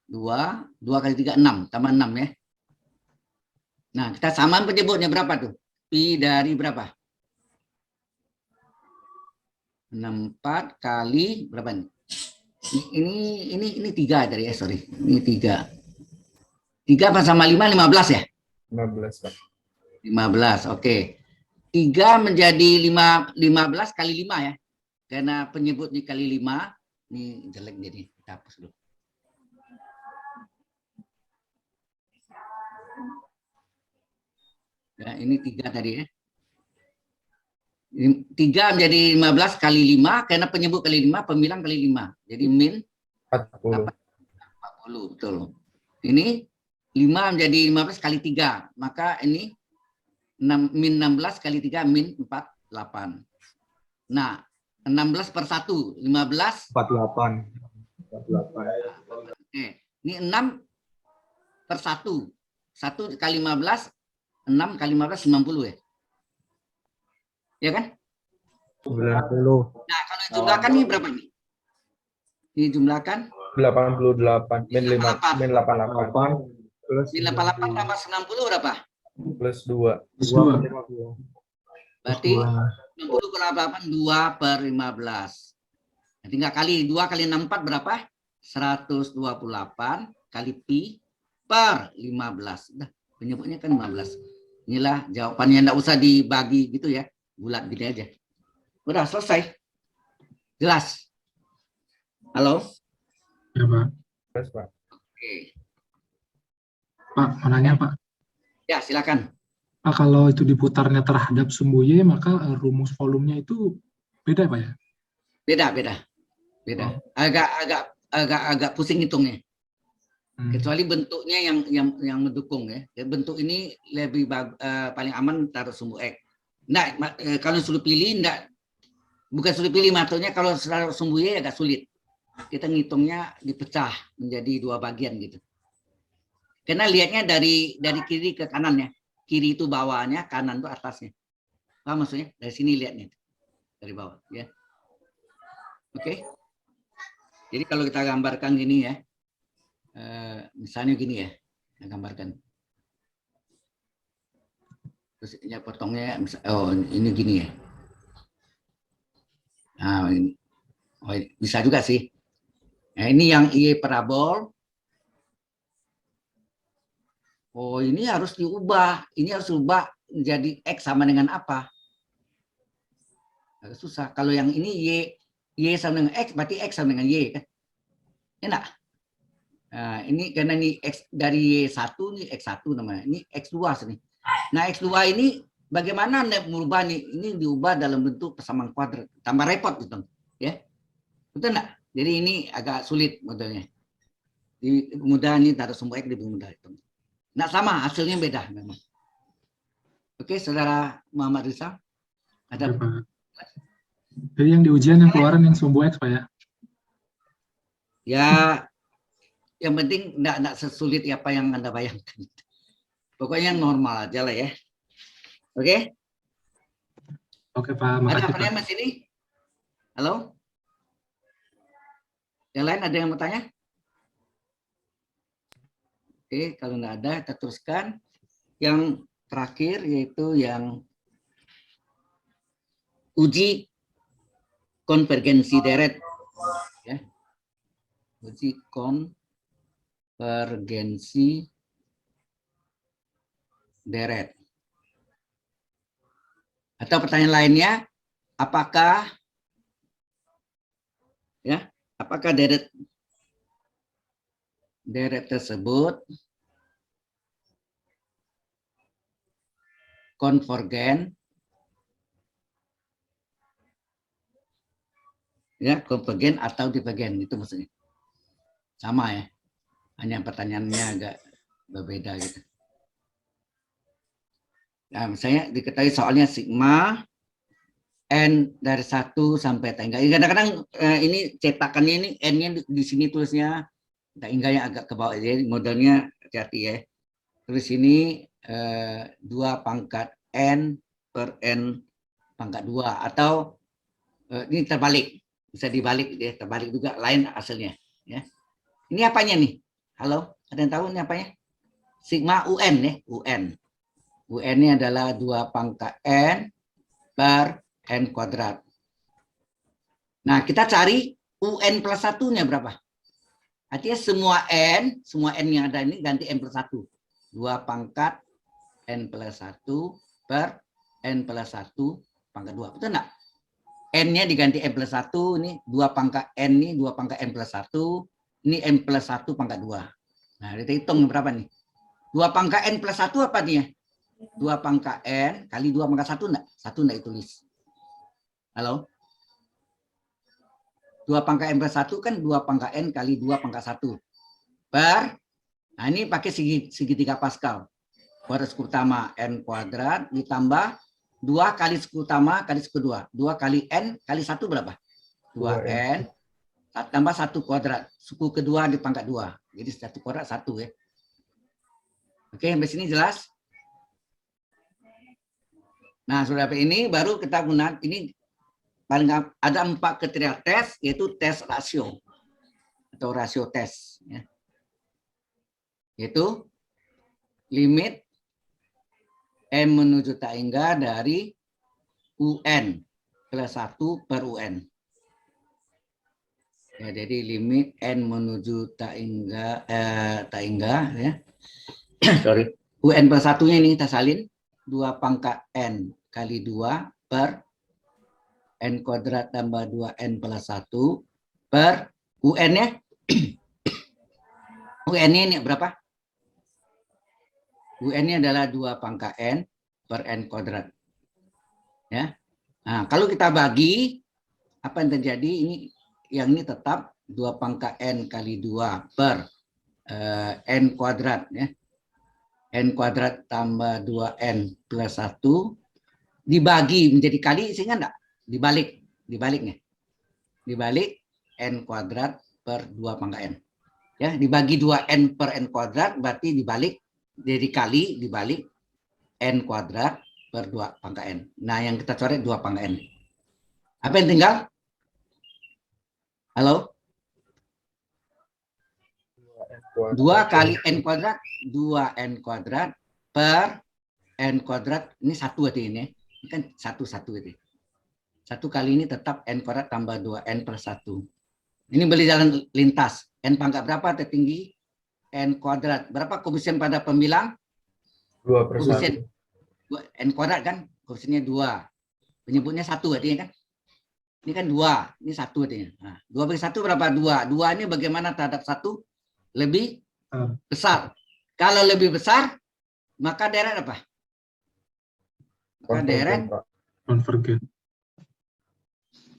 2 kali 3, 6. Tambah 6 ya. Nah, kita samaan penyebutnya berapa tuh? Pi dari berapa? 64 kali berapa nih? Ini 3 tadi ya, sorry. Ini 3. 3 sama 5, 15 ya? 15, Pak. 15, oke. 3 menjadi 15 kali 5 ya. Karena penyebutnya kali 5. Ini jelek jadi, kita hapus dulu. Ya, ini 3 tadi ya. 3 menjadi 15 kali 5, karena penyebut kali 5, pemilang kali 5. Jadi min 40. 40, betul. Ini 5 menjadi 15 kali 3, maka ini min 16 kali 3, min 48. Nah, 16/1, 15. 48. Oke, ini 6/1. 1 kali 15, 6 kali 15, 90 ya. Ya kan? 90. Nah, kalau dijumlahkan ini berapa nih? Dijumlahkan 88. Min 5, min 88. Plus min 88 tambah 90 berapa? plus 2. 2. Berarti 60 kurang 8, 2 per 15. Nah, tinggal kali 2 kali 64 berapa? 128 kali pi per 15. Udah, penyebutnya kan 15. Inilah jawabannya, enggak usah dibagi gitu ya. Bulat gini aja. Udah selesai. Jelas? Halo? Ya, Pak. Terus, Pak. Oke. Pak, mau nanya, Pak. Ya, silakan. Pak, kalau itu diputarnya terhadap sumbu Y, maka rumus volumenya itu beda, Pak ya? Beda, beda. Beda. Oh. Agak pusing hitungnya. Hmm. Kecuali bentuknya yang mendukung ya. Bentuk ini lebih paling aman taruh sumbu X. Nah, kalau suruh pilih enggak, bukan suruh pilih, maksudnya kalau taruh sumbu Y agak sulit. Kita ngitungnya dipecah menjadi 2 bagian gitu. Karena lihatnya dari kiri ke kanan ya. Kiri itu bawahnya, kanan itu atasnya. Paham maksudnya? Dari sini lihatnya dari bawah ya. Oke. Jadi kalau kita gambarkan gini ya. Misalnya gini ya, saya gambarkan. Terus ya potongnya, oh ini gini ya. Nah, ini. Oh, bisa juga sih. Nah, ini yang Y parabol. Oh, ini harus diubah. Ini harus diubah menjadi X sama dengan apa? Agak susah. Kalau yang ini Y sama dengan X, berarti X sama dengan Y kan? Enak. Nah, ini karena ini X dari Y1 nih X1 namanya. Ini X2 sini. Nah, X2 ini bagaimana Anda merubah nih? Ini diubah dalam bentuk persamaan kuadrat. Tambah repot gitu. Ya. Betul enggak? Jadi ini agak sulit modelnya. Mudah ini taruh sumbu X lebih mudah itu. Nah, sama hasilnya beda memang. Oke, Saudara Muhammad Rizal. Ada Oke, Pak. Jadi yang di ujian yang keluaran yang sumbu X, Pak ya? ya, yang penting enggak sesulit apa yang Anda bayangkan. Pokoknya yang normal aja lah ya. Oke? Oke, Pak. Ada Makasih, Pak. pertanyaan Mas ini? Halo? Yang lain ada yang mau tanya? Oke, kalau enggak ada, kita teruskan. Yang terakhir yaitu yang uji konvergensi deret. Ya. Uji konvergensi deret. Atau pertanyaan lainnya, apakah deret tersebut konvergen, ya, konvergen atau divergen, itu maksudnya. Sama ya, hanya pertanyaannya agak berbeda gitu. Nah, misalnya diketahui soalnya sigma n dari 1 sampai tangga. Kadang-kadang ini cetakannya ini n-nya di sini tulisnya tangganya agak ke bawah, jadi modelnya hati-hati ya. Terus ini 2 pangkat n per n pangkat 2 atau ini terbalik, bisa dibalik ya, terbalik juga lain hasilnya ya. Ini apanya nih? Halo, ada yang tahu ini apanya? Sigma UN ya, UN. UN-nya adalah 2 pangkat n per n kuadrat. Nah, kita cari UN plus 1-nya berapa? Artinya semua n yang ada ini ganti n plus 1. 2 pangkat n plus 1 per n plus 1 pangkat 2. Betul enggak? N-nya diganti n plus 1, ini 2 pangkat n, ini 2 pangkat n plus 1, ini n plus 1 pangkat 2. Nah, kita hitung berapa nih? 2 pangkat n plus 1 apa nih? 2 pangkat n kali 2 pangkat 1 enggak? 1 enggak ditulis. Halo? 2 pangkat n plus 1 kan 2 pangkat n kali 2 pangkat 1. Per, nah ini pakai segitiga Pascal. Kuadrat suku utama n kuadrat ditambah 2 kali suku utama kali suku 2. 2 kali n kali 1 berapa? 2n tambah 1 kuadrat. Suku kedua di pangkat 2. Jadi 1 kuadrat 1 ya. Oke, sampai sini jelas? Nah, sudah ini baru kita gunakan ini paling ada 4 kriteria tes, yaitu tes rasio atau rasio tes ya. Yaitu limit M menuju tak hingga dari UN plus 1 per UN. Ya, jadi limit N menuju tak hingga ya. Sorry. UN plus 1-nya ini kita salin 2 pangkat N kali 2 per N kuadrat tambah 2N plus 1 per UN-nya. UN-nya ini berapa? UN-nya adalah 2 pangkat N per N kuadrat. Ya. Nah, kalau kita bagi, apa yang terjadi? Yang ini tetap 2 pangkat N kali 2 per N kuadrat. Ya. N kuadrat tambah 2N plus 1 dibagi menjadi kali, sehingga enggak? Dibaliknya. Dibalik N kuadrat per 2 pangkat N. Ya, dibagi 2N per N kuadrat, berarti dibalik, jadi kali, dibalik N kuadrat per 2 pangkat N. Nah, yang kita coret 2 pangkat N. Apa yang tinggal? Halo? 2 kali N kuadrat, 2N kuadrat per N kuadrat, ini 1 berarti ini. Ini kan 1 itu. 1 kali ini tetap N kuadrat tambah 2N plus 1. Ini beli jalan lintas. N pangkat berapa tertinggi? N kuadrat. Berapa koefisien pada pembilang? 2 per 1. N kuadrat kan? Koefisiennya 2. Penyebutnya 1 artinya kan? Ini kan 2. Ini 1 artinya. Nah, 2 bagi 1 berapa? 2. 2 ini bagaimana terhadap 1? Lebih besar. Kalau lebih besar, maka deret apa? Maka deret Konvergen.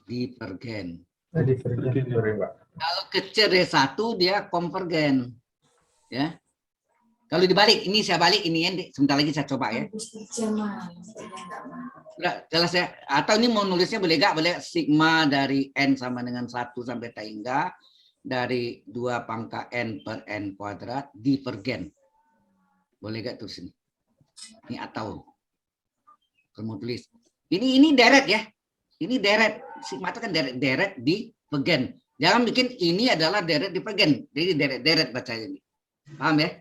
divergen. Divergen. Sorry, Pak. Kalau kecil dari 1 dia konvergen. Ya. Kalau dibalik, ini saya balik ini ya, sebentar lagi saya coba ya. Udah, jelas ya. Atau ini mau nulisnya boleh nggak? Boleh sigma dari N sama dengan 1 sampai tak hingga dari 2 pangkat N per N kuadrat divergen. Boleh nggak tulisin? Ini atau kalau mau tulis. Ini deret ya. Ini deret. Sigma itu kan deret divergen. Jangan bikin ini adalah deret divergen. Jadi deret baca ini. Paham ya?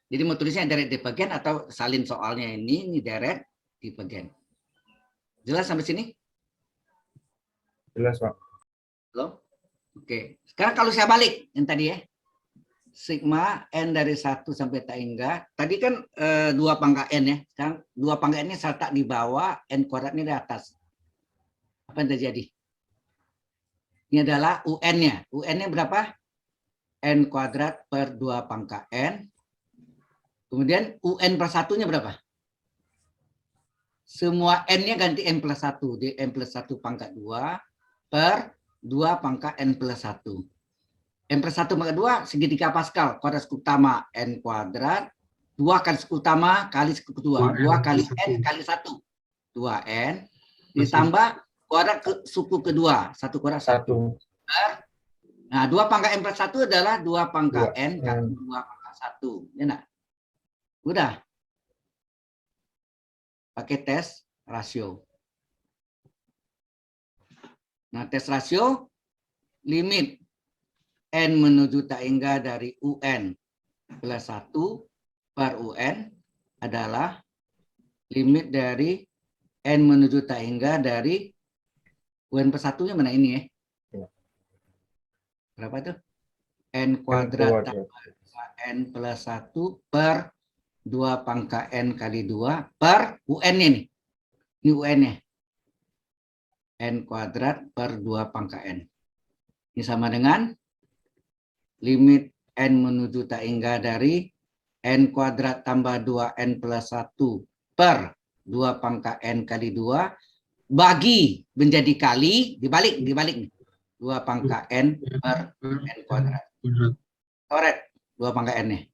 Jadi mau tulisnya deret divergen atau salin soalnya ini deret divergen. Jelas sampai sini? Jelas, Pak. Belum? Oke. Sekarang kalau saya balik yang tadi ya. Sigma N dari 1 sampai tak hingga. Tadi kan 2 pangkat N ya. Sekarang 2 pangkat N ini saya letak di bawah, N kuadrat ini di atas. Apa yang terjadi? Ini adalah UN-nya. UN-nya berapa? N kuadrat per 2 pangkat N. Kemudian UN plus 1-nya berapa? Semua N-nya ganti N plus 1. Di N plus 1 pangkat 2 per 2 pangkat N plus 1. N plus 1 pangkat 2 segitiga Pascal. Kuadrat suku utama N kuadrat. 2 kali suku utama kali suku kedua. 2 kali N kali 1. 2N. Ditambah kuadrat suku kedua. 1 kuadrat 1. Nah, 2 pangkat N plus 1 adalah 2 pangkat N kali 2 pangkat 1. Ya enggak? Udah. Pakai tes rasio. Nah, tes rasio limit N menuju tak hingga dari UN plus 1 per UN adalah limit dari N menuju tak hingga dari UN plus 1-nya mana ini ya? Berapa itu? N kuadrat tambah N plus 1 per 2 pangkat N kali 2 per UN-nya nih. Ini UN-nya. N kuadrat per 2 pangkat N. Ini sama dengan limit N menuju tak hingga dari N kuadrat tambah 2N plus 1 per 2 pangkat N kali 2 bagi menjadi kali, dibalik nih. 2 pangkat N per N kuadrat. Coret 2 pangkat N-nya.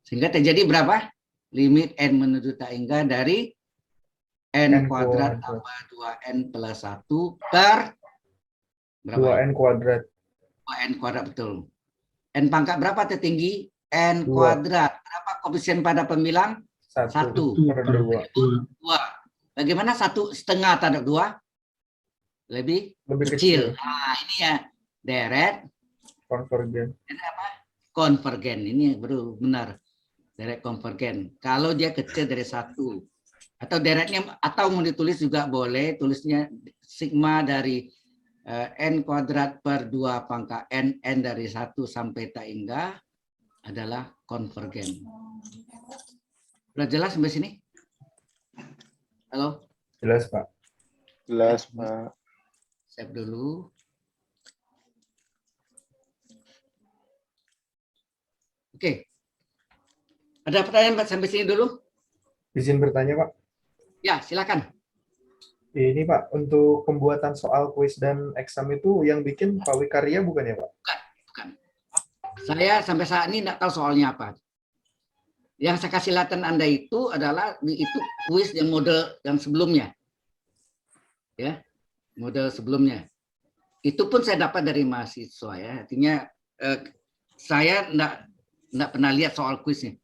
Sehingga terjadi berapa? Limit N menuju tak hingga dari N kuadrat tambah 2N plus 1 per berapa? 2N kuadrat. 2N kuadrat, betul. N pangkat berapa tertinggi? N kuadrat. Berapa koefisien pada pembilang? 1 per 2. Bagaimana 1,5 terhadap 2? Lebih kecil. Nah, ini ya deret konvergen. Ini apa? Konvergen. Ini baru benar. Deret konvergen. Kalau dia kecil dari 1. Atau deretnya, atau mau ditulis juga boleh, tulisnya sigma dari n kuadrat per 2 pangkat n dari 1 sampai tak hingga adalah konvergen. Udah jelas sampai sini? Halo? Jelas, Pak. Jelas, Pak. Save dulu. Oke. Ada pertanyaan Pak sampai sini dulu? Izin bertanya, Pak. Ya, silakan. Ini, Pak, untuk pembuatan soal kuis dan eksam itu yang bikin Pak Wikarya bukan ya, Pak? Bukan. Saya sampai saat ini tidak tahu soalnya apa. Yang saya kasih latihan Anda itu adalah itu kuis yang model yang sebelumnya. Ya, model sebelumnya. Itu pun saya dapat dari mahasiswa ya. Artinya saya enggak pernah lihat soal kuisnya.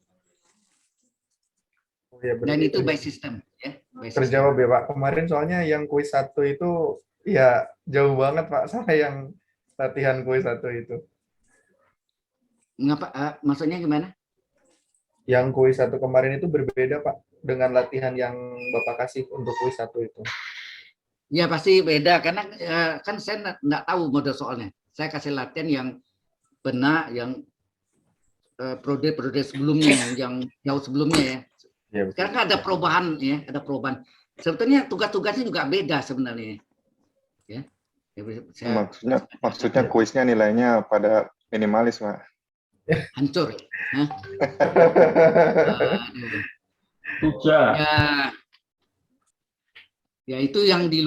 Oh, ya, Dan berarti itu by system ya. By system. terjawab ya, Pak. Kemarin soalnya yang kuis 1 itu ya jauh banget, Pak, sama yang latihan kuis 1 itu. Ngapa maksudnya gimana? Yang kuis 1 kemarin itu berbeda, Pak, dengan latihan yang Bapak kasih untuk kuis 1 itu. Ya pasti beda karena kan saya enggak tahu model soalnya. Saya kasih latihan yang benar, yang prode-prode sebelumnya, yang jauh sebelumnya ya. Ya, Sekarang kan ada perubahan ya, ada perubahan. Sebetulnya tugas-tugasnya juga beda sebenarnya. Ya. Maksudnya kuisnya nilainya pada minimalis, Pak. Hancur. Hah? Sudah. Ya itu yang di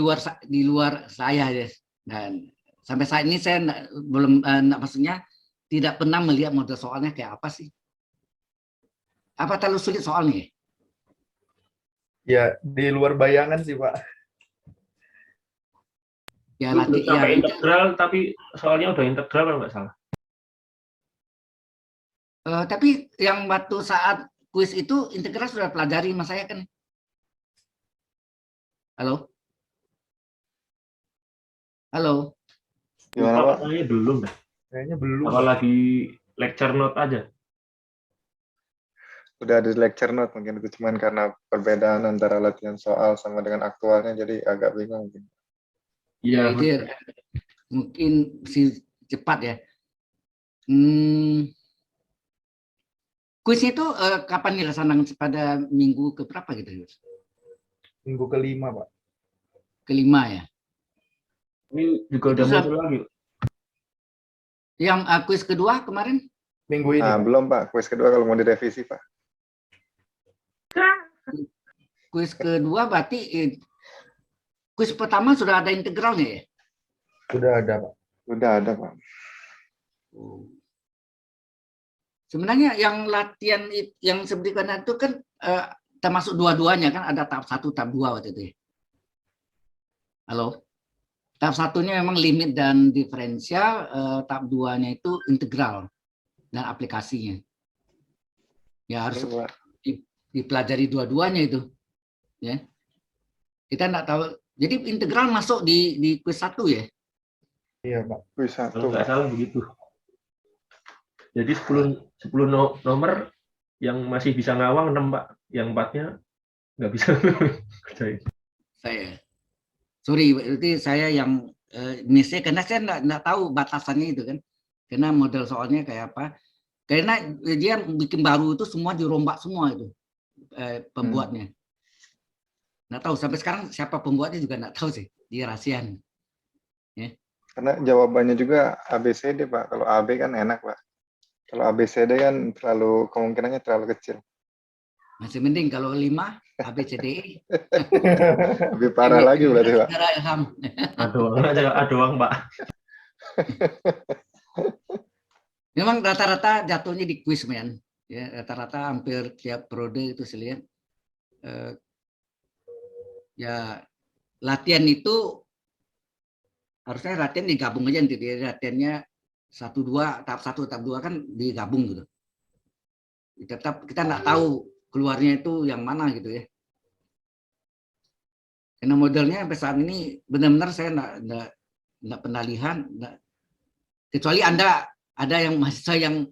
luar saya ya. Dan sampai saat ini saya belum maksudnya tidak pernah melihat model soalnya kayak apa sih. Apa terlalu sulit soalnya? Ya, di luar bayangan sih, Pak. Ya Belum sampai ya, integral, tapi soalnya udah integral kalau nggak salah. tapi yang waktu saat kuis itu integral sudah pelajari mas saya kan. Halo? Halo? Gimana, Pak? Kayaknya belum ya. Kayaknya belum. Apalagi lecture note aja. Udah ada lecture note, mungkin itu cuman karena perbedaan antara latihan soal sama dengan aktualnya, jadi agak bingung. Ya, Iya. itu mungkin si cepat ya. Kuisnya itu kapan dilaksanakan pada minggu keberapa gitu? Minggu kelima, Pak. Kelima ya. Ini juga udah muncul lagi. Yang kuis kedua kemarin? Minggu ini. Nah, Pak. belum, Pak. Kuis kedua kalau mau direvisi, Pak. Kuis kedua berarti kuis pertama sudah ada integralnya ya? Sudah ada, Pak. Udah ada, Pak. Sebenarnya yang latihan yang sebutkan itu kan termasuk dua-duanya kan, ada tahap 1, tahap 2 waktu itu ya. Halo? Tahap 1-nya memang limit dan diferensial, tahap 2-nya itu integral dan aplikasinya. Ya harus dipelajari dua-duanya itu. Ya. Kita enggak tahu. Jadi integral masuk di kuis 1 ya? Iya, Pak. Kuis 1, Kalau nggak Pak. salah begitu. Jadi 10 nomor yang masih bisa ngawang 6, Pak. Yang 4-nya nggak bisa kerjain. Saya. Sorry, berarti saya yang misalnya karena saya enggak tahu batasannya itu kan. Karena model soalnya kayak apa. Karena dia bikin baru itu semua dirombak semua itu pembuatnya. Nggak tahu sampai sekarang siapa pembuatnya juga nggak tahu sih, dia rahasian. Ya. Karena jawabannya juga ABCD, Pak. Kalau AB kan enak, Pak. Kalau ABCD kan kemungkinannya terlalu kecil. Masih mending kalau 5 ABCDE. Lebih parah lagi berarti, Pak. Ada uang, Pak. Memang rata-rata jatuhnya di kuis, men. Ya, rata-rata hampir tiap periode itu saya lihat. Ya latihan itu harusnya latihan digabung aja nanti, latihannya 1, 2, tahap 1, tahap 2 kan digabung gitu. Tetap kita nggak tahu keluarnya itu yang mana gitu ya. Karena modelnya sampai saat ini benar-benar saya nggak pernah lihat, kecuali Anda ada yang mahasiswa yang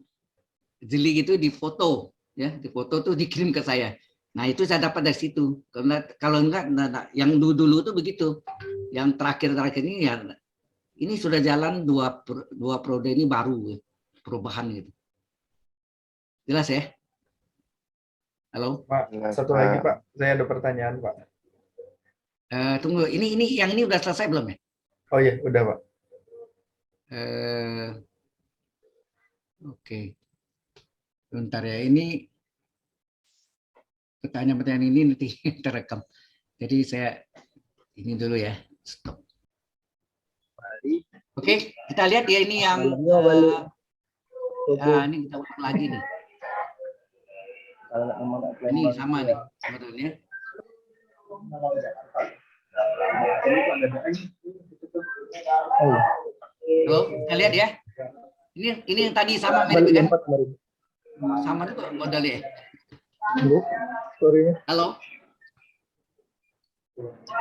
jeli gitu di foto, ya, di foto tuh dikirim ke saya. Nah, itu saya dapat dari situ. Karena kalau enggak, yang dulu tuh begitu. Yang terakhir ini ya, ini sudah jalan dua periode ini baru perubahan gitu. Jelas ya? Halo? Pak, Jelas, satu lagi Pak, saya ada pertanyaan Pak. Tunggu, yang ini udah selesai belum ya? Oh iya, udah Pak. Oke. Bentar ya, ini pertanyaan-pertanyaan ini nanti terekam. Jadi saya ini dulu ya. Stop. Oke, kita lihat ya ini yang ini kita ulang lagi nih. Ini sama nih sebetulnya. Halo, kita lihat ya. Ini yang tadi sama mirip kan? Sama juga modelnya. Halo.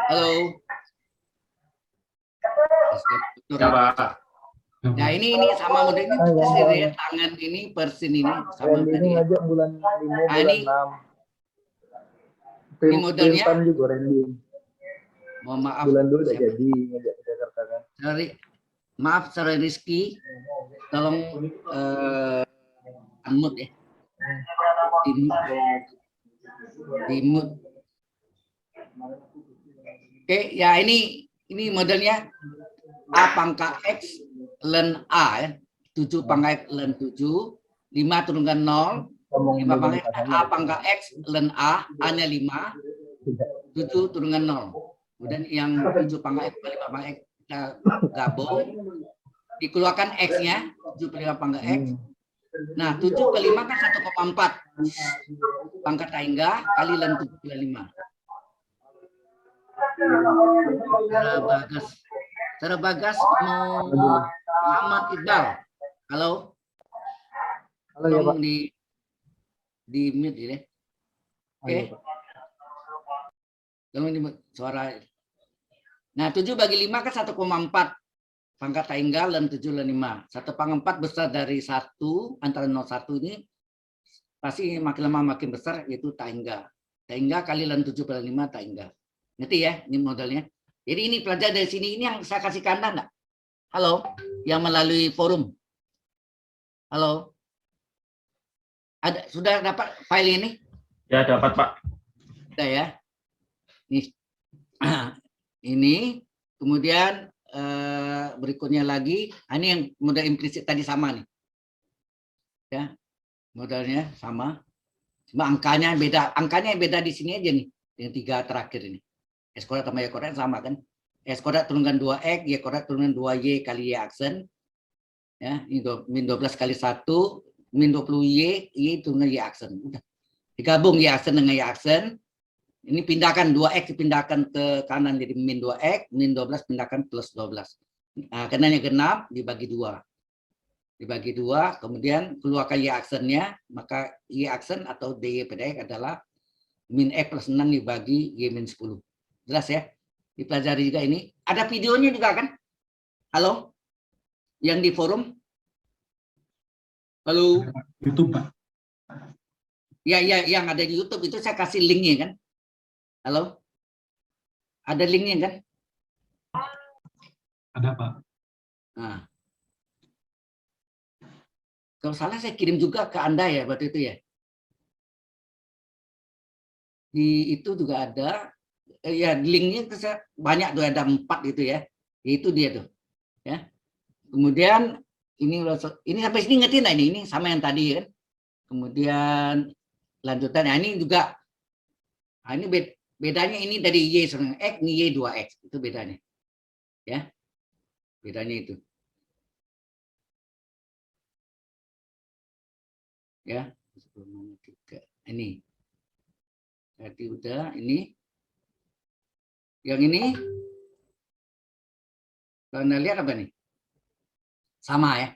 Halo. Ya, Pak. Nah, ini sama model ini persis ya, tangan ini persin ini sama tadi. Ya. ngajak bulan 5 Nah, bulan ini 6. modelnya. Printan juga Randy. Mohon maaf. Bulan 2 udah jadi ngajak ke Jakarta kan. Maaf, Saudara Rizky, tolong unmute ya. Di mute. Oke, ya ini modelnya A pangkat X ln A ya. 7 pangkat ln 7, 5 turunkan 0, 5 pangkat A pangkat X ln A, A-nya 5, 7 turunkan 0. Kemudian yang 7 pangkat X, 5 pangkat X kita gabung, dikeluarkan X-nya, 7 per 5 pangkat X. Nah, 7 ke 5 kan 1,4. Pangkat tangga kali ln 7 kali 5. Saudara Bagas mau Muhammad Iqbal. Halo. Halo ya Pak. Tolong di mute ya. Oke. Tolong di mute suara. Nah, 7 bagi 5 kan 1,4. Pangkat tangga ln 7 ln 5. 1/4 besar dari 1 antara 0,1 ini pasti makin lama makin besar, yaitu tangga. Tangga kali ln 7 per 5 tangga. Ngerti ya, ini modelnya. Jadi ini pelajar dari sini, ini yang saya kasih ke Anda enggak? Halo, yang melalui forum. Halo. Sudah dapat file ini? Ya, dapat, Pak. Sudah ya. Ini kemudian berikutnya lagi, ini yang model implisit tadi sama nih. Ya. Modelnya sama. Cuma angkanya beda di sini aja nih. Yang 3 terakhir ini. S kuadrat tambah Y kuadrat sama kan? S kuadrat turunkan 2X, Y kuadrat turunkan 2Y kali Y aksen. Ya, ini min 12 kali 1, min 20Y, Y turunkan Y aksen. Udah. Digabung Y aksen dengan Y aksen. Ini pindahkan 2X dipindahkan ke kanan jadi min 2X, min 12 pindahkan plus 12. Nah, karena yang genap dibagi 2. Dibagi 2, kemudian keluarkan Y aksennya, maka Y aksen atau DY pada X adalah min X plus 6 dibagi Y min 10. Jelas ya? Dipelajari juga ini. Ada videonya juga kan? Halo? Yang di forum? Halo? YouTube, Pak. Ya, yang ada di YouTube itu saya kasih linknya kan? Halo? Ada linknya kan? Ada, Pak. Nah. Kalau salah saya kirim juga ke Anda ya waktu itu ya. Di itu juga ada. Ya linknya banyak tuh, ada 4 gitu ya. Itu dia tuh. Ya. Kemudian ini sampai sini ngerti nah ini sama yang tadi kan. Kemudian lanjutan. Nah, ini juga. Nah, ini bedanya ini dari Y sama X, ini Y 2X. Itu bedanya. Ya. Bedanya itu. Ya. Ini. Berarti udah ini. Yang ini. Kalau Anda lihat apa nih? Sama ya.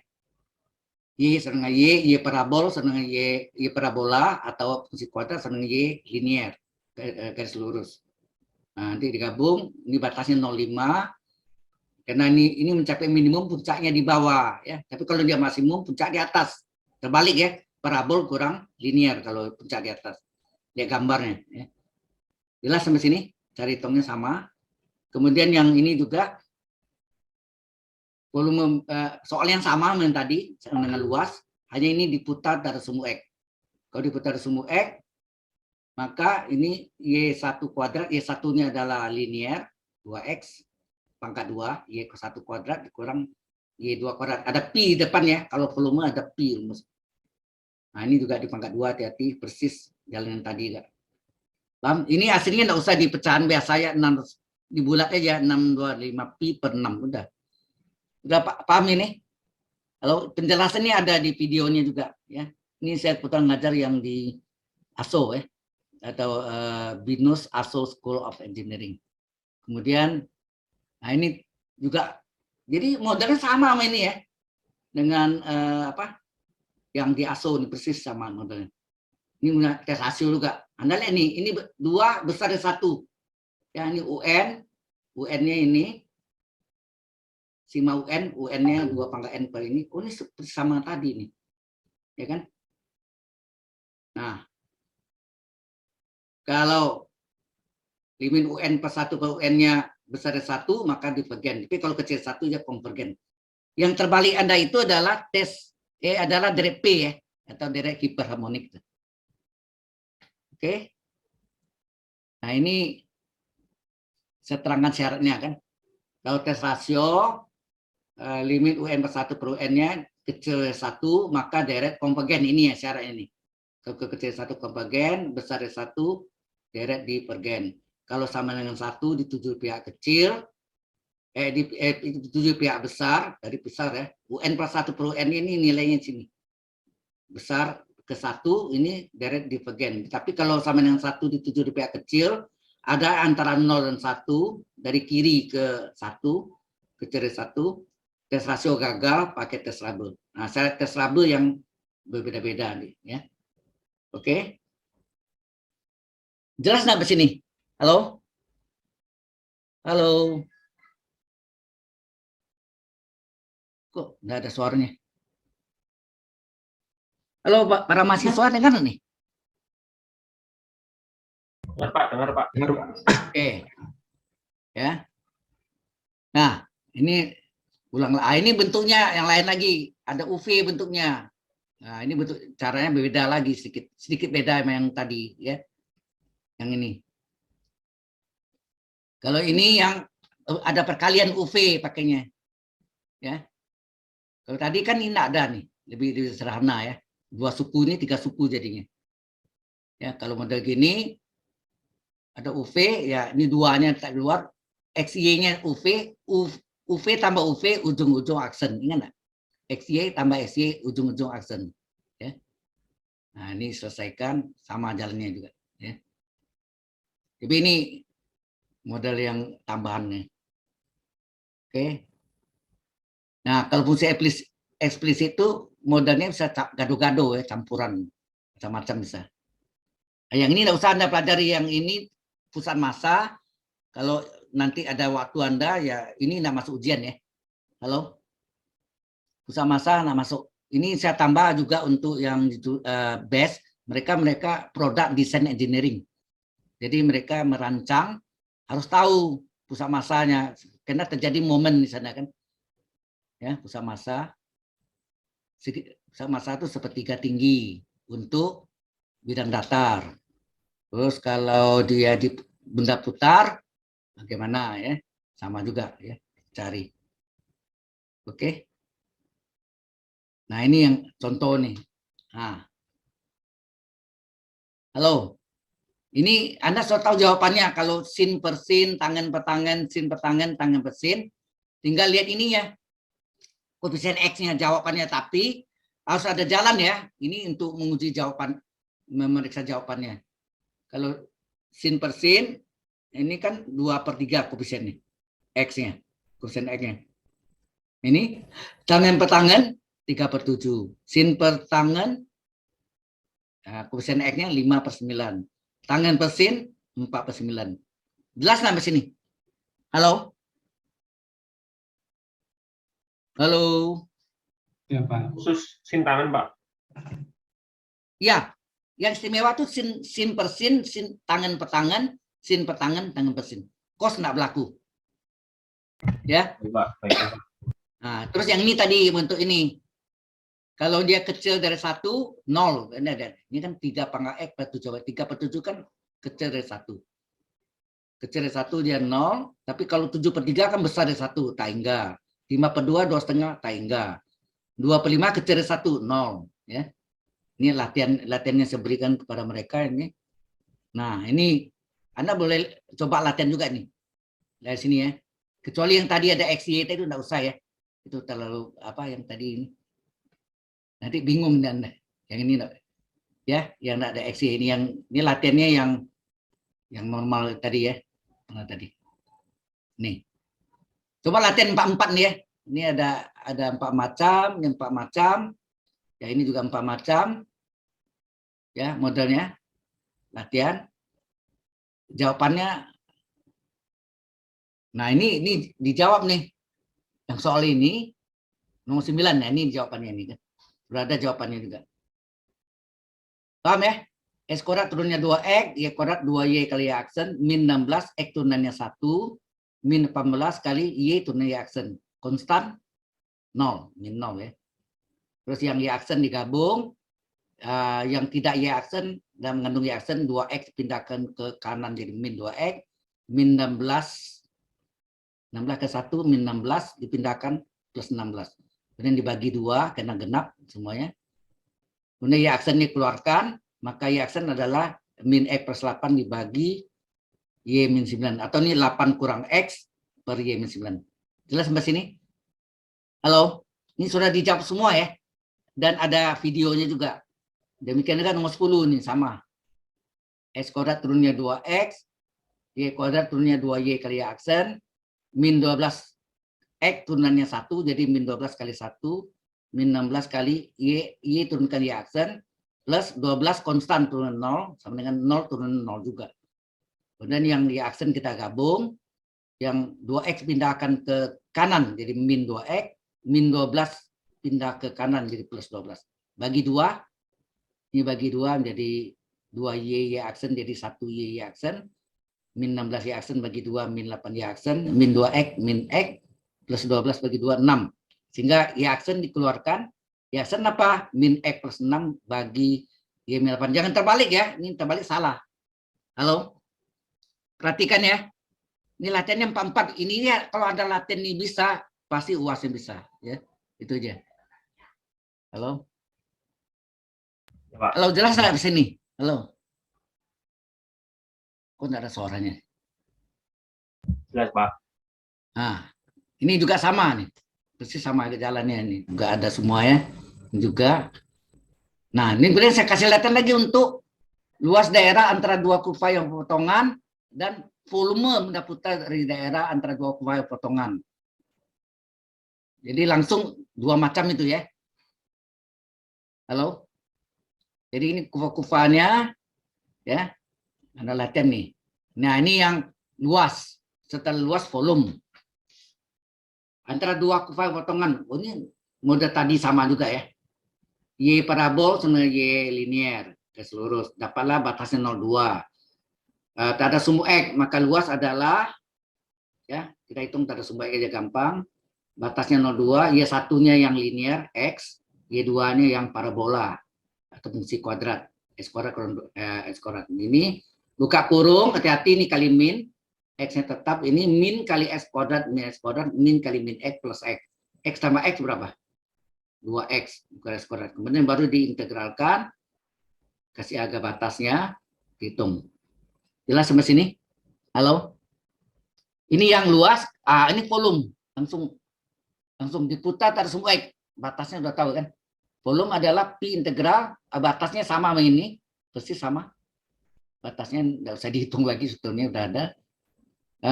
Y sama Y parabol sama Y parabola atau fungsi kuadrat sama Y linear. Garis lurus. Nah, nanti digabung, ini batasnya 0,5. Karena ini mencapai minimum, puncaknya di bawah ya. Tapi kalau dia maksimum, puncak di atas. Terbalik ya, parabol kurang linear kalau puncak di atas. lihat gambarnya. Ya. Jelas sampai sini, cara hitungnya sama. Kemudian yang ini juga volume soal yang sama dengan tadi dengan luas, hanya ini diputar dari sumbu X. Kalau diputar dari sumbu X, maka ini Y1 kuadrat, Y1-nya adalah linear 2X pangkat 2, Y1 kuadrat dikurang Y2 kuadrat. Ada pi depannya, kalau volume ada pi rumus. Nah, ini juga di pangkat 2, hati-hati persis jalan yang tadi. Paham? Ini hasilnya enggak usah dipecahan biasa ya, 6 dibulat aja 625 pi per 6 udah. Udah paham ini? Kalau penjelasannya ada di videonya juga ya. Ini saya putar ngajar yang di ASO ya, atau BINUS ASO School of Engineering. Kemudian nah ini juga jadi modelnya sama sama ini ya. Dengan apa? Yang di ASO ini persis sama modelnya. Ini punya tes hasil juga. Anda lihat nih, ini 2 besar dari 1. Ya, ini UN-nya ini sigma UN-nya 2 pangkat N per ini. Oh, ini seperti sama tadi nih. Ya kan? Nah, kalau limit UN per 1 per UN-nya besar dari 1, maka divergen. Tapi kalau kecil 1 ya konvergen. Yang terbalik Anda itu adalah tes adalah derek P ya, atau derek hiperharmonik. Oke. Nah, ini saya terangkan syaratnya kan. Kalau tes rasio limit UN per 1 per UN-nya kecil 1, maka direct konvergen. Ini ya syarat ini. Kalau kecil 1 konvergen, besar dari 1 direct divergen. Kalau sama dengan 1 dituju pihak kecil, dituju pihak besar, dari besar ya. UN per 1 per UN ini nilainya sini. Besar ke 1 ini direct divergen. Tapi kalau sama dengan 1 dituju di pihak kecil, ada antara 0 dan 1, dari kiri ke 1, kecil dari 1, tes rasio gagal pakai tes Rabel. Nah, saya tes Rabel yang berbeda-beda nih, ya. Oke. Jelas nggak di sini? Halo? Halo? Kok nggak ada suaranya? Halo, Pak, para mahasiswa dengar nih? Dengar Pak. Oke. Ya. Nah, ini ulang. Ini bentuknya yang lain lagi. Ada UV bentuknya. Nah, ini bentuk caranya berbeda lagi, sedikit beda sama yang tadi ya. Yang ini. Kalau ini yang ada perkalian UV pakainya. Ya. Kalau tadi kan ini enggak ada nih, lebih sederhana ya. 2 suku ini 3 suku jadinya. Ya, kalau model gini ada UV ya, ini duanya tak keluar, XY-nya UV, UV tambah UV ujung-ujung aksen. Ingat enggak? XY tambah XY ujung-ujung aksen. Ya. Nah, ini selesaikan sama jalannya juga ya. Tapi ini model yang tambahannya. Oke. Nah, kalau fungsi eksplisit itu modelnya bisa gado-gado ya, campuran macam-macam bisa. Nah, yang ini tidak usah Anda pelajari, yang ini pusat massa. Kalau nanti ada waktu Anda ya ini tidak masuk ujian ya. Halo? Pusat massa tidak masuk. Ini saya tambah juga untuk yang base, mereka produk design engineering. Jadi mereka merancang harus tahu pusat massanya karena terjadi momen di sana kan. Ya, pusat massa itu sepertiga tinggi untuk bidang datar. Terus kalau dia di benda putar, bagaimana ya? Sama juga ya, cari. Oke. Nah, ini yang contoh nih. Nah. Halo. Ini Anda sudah tahu jawabannya. Kalau sin per sin, tangan per tangan, sin per tangan, tangan per sin. Tinggal lihat ininya. Koefisien X-nya jawabannya, tapi harus ada jalan ya. Ini untuk menguji jawaban, memeriksa jawabannya. Kalau sin per sin, ini kan 2/3 koefisiennya. X-nya, koefisien X-nya. Ini tangan per tangan 3/7. Sin per tangan, koefisien X-nya 5/9. Tangan per sin 4/9. Jelas sampai sini? Halo? Halo? Ya, Pak. Khusus sin tangan Pak. Ya, Yang istimewa tuh sin per sin, tangan per tangan, sin per tangan, tangan per sin. Kos nggak berlaku. Ya. Baik, Pak. Baik, Pak. Nah, terus yang ini tadi bentuk ini. Kalau dia kecil dari 1, 0. Ini kan 3 pangkat X per 7. 3 per 7 kan kecil dari 1. Kecil dari 1 dia 0. Tapi kalau 7 per 3 kan besar dari 1. Tak hingga. 5 per 2, 2,5. Tak hingga. 2 per 5 kecil dari 1. 0. Ya. Ini latihan yang saya berikan kepada mereka ini. Nah, ini Anda boleh coba latihan juga nih. Dari sini ya. Kecuali yang tadi ada XY itu enggak usah ya. Itu terlalu apa yang tadi ini. Nanti bingung Anda. Yang ini enggak. Ya, yang enggak ada XY ini ini latihannya yang normal tadi ya. Mana tadi? Nih. Coba latihan 4-4 nih ya. Ini ada 4 macam, yang 4 macam. Ya, ini juga 4 macam. Ya, modelnya. Latihan. Jawabannya. Nah, ini dijawab nih. Yang soal ini nomor 9 ya, ini jawabannya ini kan. Sudah ada jawabannya juga. Paham ya? X kuadrat turunnya 2X, Y kuadrat 2Y kali Y aksen, min 16, X turunannya 1, min 18 kali Y turunannya Y aksen. Konstan 0, min 0 ya. Terus yang Y aksen digabung, yang tidak Y aksen dan mengandung Y aksen 2X pindahkan ke kanan jadi min 2X, min 16 ke 1 min 16 dipindahkan plus 16. Kemudian dibagi 2 karena genap semuanya. Kemudian Y aksen dikeluarkan, maka Y aksen adalah min X plus 8 dibagi Y min 9. Atau ini 8 kurang X per Y min 9. Jelas sampai sini? Halo? Ini sudah dijawab semua ya. Dan ada videonya juga. Demikian juga nomor 10 nih sama. X kuadrat turunnya 2X, Y kuadrat turunnya 2Y kali Y aksen, min 12 X turunannya 1, jadi min 12 kali 1, min 16 kali Y turunkan Y aksen, plus 12 konstan turun 0, sama dengan 0 turun 0 juga. Kemudian yang Y aksen kita gabung, yang 2X pindahkan ke kanan, jadi min 2X, min 12 pindah ke kanan, jadi plus 12. Bagi 2, ini bagi 2 menjadi 2Y aksen, jadi 1Y aksen, min 16 Y aksen bagi 2, min 8 Y aksen, min 2X, min X, plus 12 bagi 2, 6. Sehingga Y aksen dikeluarkan, Y aksen apa? Min X plus 6 bagi Y min 8. Jangan terbalik ya, ini terbalik salah. Halo? Perhatikan ya. Ini latihannya 4-4. Ini ya, kalau ada latihan ini bisa, pasti UAS yang bisa. Ya, itu aja. Halo? Ya, Pak. Halo, jelas nggak di sini? Halo? Kok nggak ada suaranya? Jelas, Pak. Nah, ini juga sama nih. Persis sama jalannya ini. Nggak ada semua ya. Juga. Nah, ini kemudian saya kasih latihan lagi untuk luas daerah antara dua kurva yang potongan dan volume benda putar dari daerah antara dua kurva yang potongan. Jadi langsung dua macam itu ya. Halo? Jadi ini kurva-kurvanya ya. Ada latihan nih. Nah, ini yang luas. Setelah luas volume. Antara dua kurva potongan. Oh, ini mode tadi sama juga ya. Y parabol sama Y linear. Garis lurus. Dapatlah batasnya 0,2. Tak ada sumbu X. Maka luas adalah, ya kita hitung tak ada sumbu X aja gampang. Batasnya 0,2. Y satunya yang linear, X. Y duanya yang parabola. Atau fungsi kuadrat. X kuadrat X kuadrat. Ini buka kurung, hati-hati ini kali min, X-nya tetap, ini min kali X kuadrat, min kali min X plus X. X tambah X berapa? 2X, bukan X kuadrat. Kemudian baru diintegralkan, kasih agak batasnya, hitung. Jelas sampai sini? Halo? Ini yang luas, ini volume. Langsung diputar, tak ada semua X. Batasnya udah tahu kan? Volume adalah pi integral, batasnya sama sama ini, persis sama. Batasnya nggak usah dihitung lagi, sebetulnya udah ada.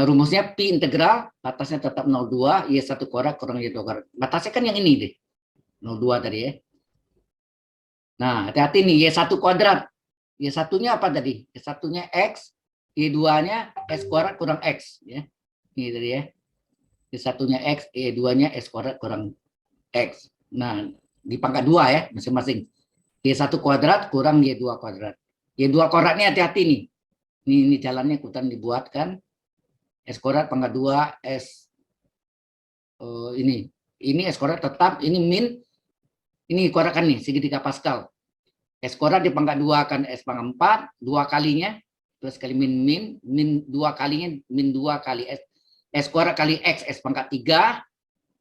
Rumusnya pi integral, batasnya tetap 0,2, Y1 kuadrat kurang Y2 kuadrat. Batasnya kan yang ini deh, 0,2 tadi ya. Nah, hati-hati nih, Y1 kuadrat. Y1-nya apa tadi? Y1-nya X, Y2-nya S kuadrat kurang X. Ya. Ini tadi ya. Y1-nya X, Y2-nya S kuadrat kurang X. Nah, di pangkat 2 ya, masing-masing. Y1 kuadrat kurang Y2 kuadrat. Y2 kuadrat ini hati-hati nih. Ini jalannya ikutan dibuatkan. S kuadrat pangkat 2 S ini S kuadrat tetap, ini min, ini kuadrat kan nih segitiga Pascal. S kuadrat di pangkat 2 kan S pangkat 4, 2 kalinya plus kali min 2 kalinya min 2 kali S kuadrat kali X pangkat 3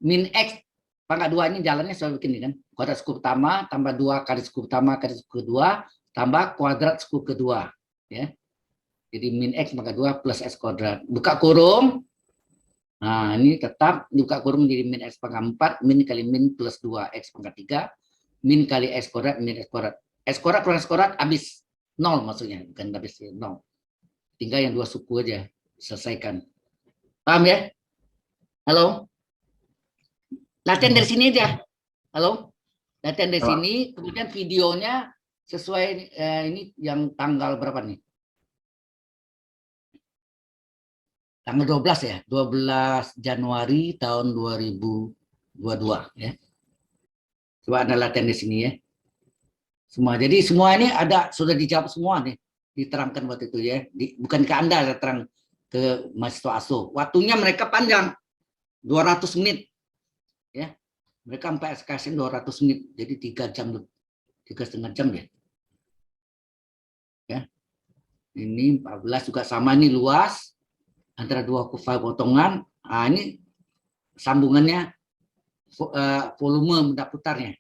min X pangkat 2 ini jalannya selalu begini kan. Kuadrat suku pertama tambah 2 kali suku pertama kali suku kedua tambah kuadrat suku kedua ya. Jadi min X pangkat 2 plus S kuadrat. Buka kurung. Nah, ini tetap buka kurung menjadi min X pangkat 4 min kali min plus 2 X pangkat 3 min kali X kuadrat min X kuadrat. S kuadrat kurang S kuadrat habis 0 maksudnya, bukan habis 0. Tinggal yang 2 suku aja, selesaikan. Paham ya? Halo? Latihan dari sini aja. Halo? Latihan dari sini, kemudian videonya sesuai ini yang tanggal berapa nih? Tanggal 12 ya, 12 Januari tahun 2022 ya. Coba Anda latihan di sini ya. Semua. Jadi semua ini ada sudah dijawab semua nih, diterangkan waktu itu ya. Bukan ke Anda, saya terang ke mahasiswa ASO. Waktunya mereka panjang, 200 menit. Ya. Mereka sampai SKSN 200 menit, jadi 3 jam, 3,5 jam ya. Ya. Ini 14 juga sama nih, luas antara 2 kurva potongan. Nah, ini sambungannya volume benda putarnya.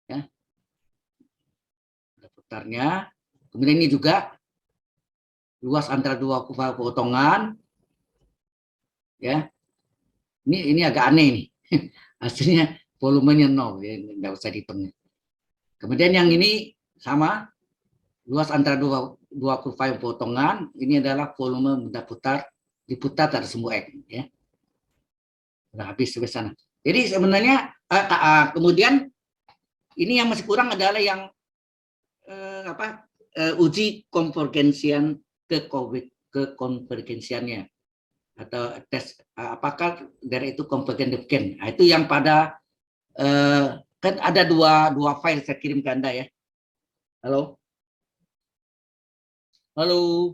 Ya. Benda putarnya. Kemudian ini juga luas antara 2 kurva potongan. Ya. Ini agak aneh nih. Hasilnya volumenya 0 ya, enggak usah dihitung. Kemudian yang ini sama, luas antara 2 kurva potongan, ini adalah volume benda putar, diputar dari sumbu X ya. Sudah habis sampai sana. Jadi sebenarnya kemudian ini yang masih kurang adalah yang uji konvergensian kekonvergensiannya atau tes apakah dari itu konvergen divergen. Nah, itu yang pada kan ada dua file saya kirim ke Anda ya. Halo. Halo.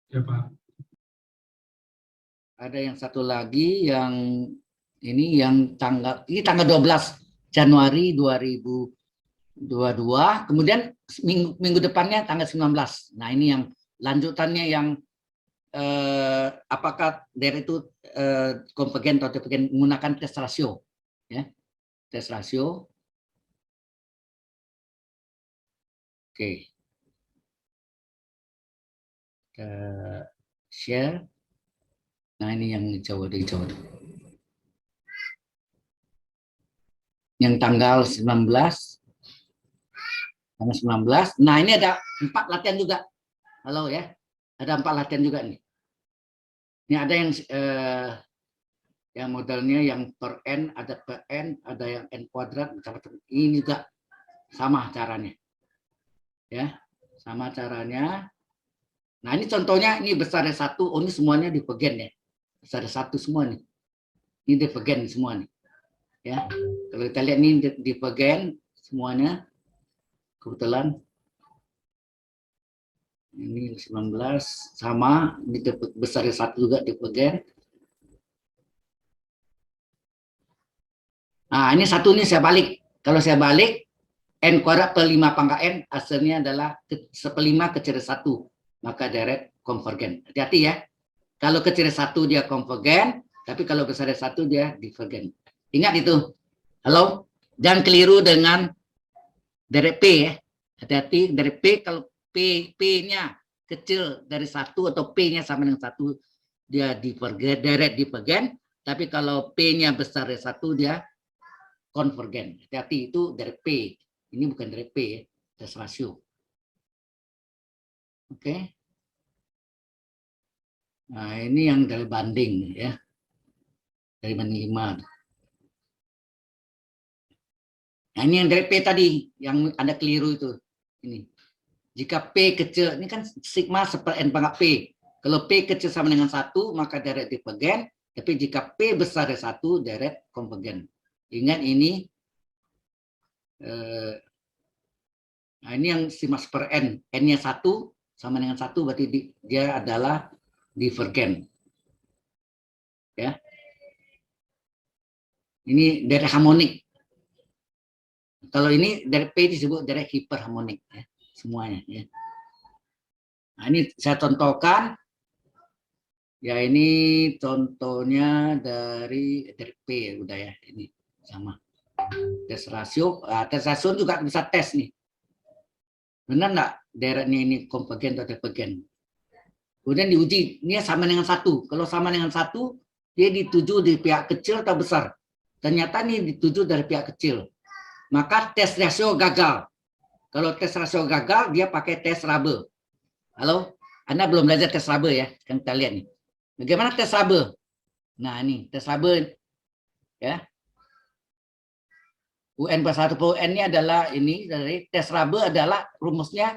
Ya, Pak. Ada yang satu lagi yang ini yang tanggal 12 Januari 2022. Kemudian minggu depannya tanggal 19. Nah, ini yang lanjutannya yang apakah dari itu konvergen atau divergen menggunakan tes rasio ya. Tes rasio. Oke. Share. Nah, ini yang Jawa. Yang tanggal 19. Tanggal 19. Nah, ini ada 4 latihan juga. Halo ya. Ada 4 latihan juga nih. Ini ada yang modelnya yang per n, ada per n, ada yang n kuadrat. Ini juga sama caranya. Ya, sama caranya. Nah, ini contohnya, ini besar 1, oh ini semuanya divergen ya. Besar 1 semua nih. Ini divergen semua nih. Ya. Kalau kita lihat ini divergen semuanya. Kebetulan ini 19 sama, ini besar 1 juga divergen. Nah, ini satu ini saya balik. Kalau saya balik, n kuadrat per 5 pangkat n hasilnya adalah 1/5 kecil 1. Maka direct konvergen. Hati-hati ya. Kalau kecil 1 dia konvergen, tapi kalau besar 1 dia divergen. Ingat itu. Halo? Jangan keliru dengan direct P ya. Hati-hati direct P, kalau P-nya kecil dari 1 atau P-nya sama dengan 1, dia divergen, direct divergen. Tapi kalau P-nya besar dari 1, dia konvergen. Hati-hati, itu direct P. Ini bukan direct P ya. Tes rasio. Oke. Nah, ini yang dari banding ya. Dari banding 5. Nah, ini yang dari P tadi, yang Anda keliru itu. Ini. Jika P kecil, ini kan sigma seper N pangkat P. Kalau P kecil sama dengan 1, maka direct divergen. Tapi jika P besar dari 1, direct konvergen. Ingat ini Nah, ini yang simas per N. N-nya 1 sama dengan 1 berarti dia adalah divergen. Ya. Ini direct harmonik. Kalau ini direct P disebut direct hiperharmonik ya, semuanya ya. Nah, ini saya contohkan. Ya ini contohnya dari P udah ya, ini sama. Tes rasio, tes rasio juga bisa tes nih. Benar nggak daerahnya ini konvergen atau divergen? Kemudian diuji, ini sama dengan 1. Kalau sama dengan 1, dia dituju di pihak kecil atau besar. Ternyata ini dituju dari pihak kecil. Maka tes rasio gagal. Kalau tes rasio gagal, dia pakai tes Rabe. Halo? Anda belum belajar tes Rabe ya? Kan kita lihat nih. Bagaimana tes Rabe? Nah ini tes Rabe ya. UN per 1 per UN ini adalah ini dari tes Rabe adalah rumusnya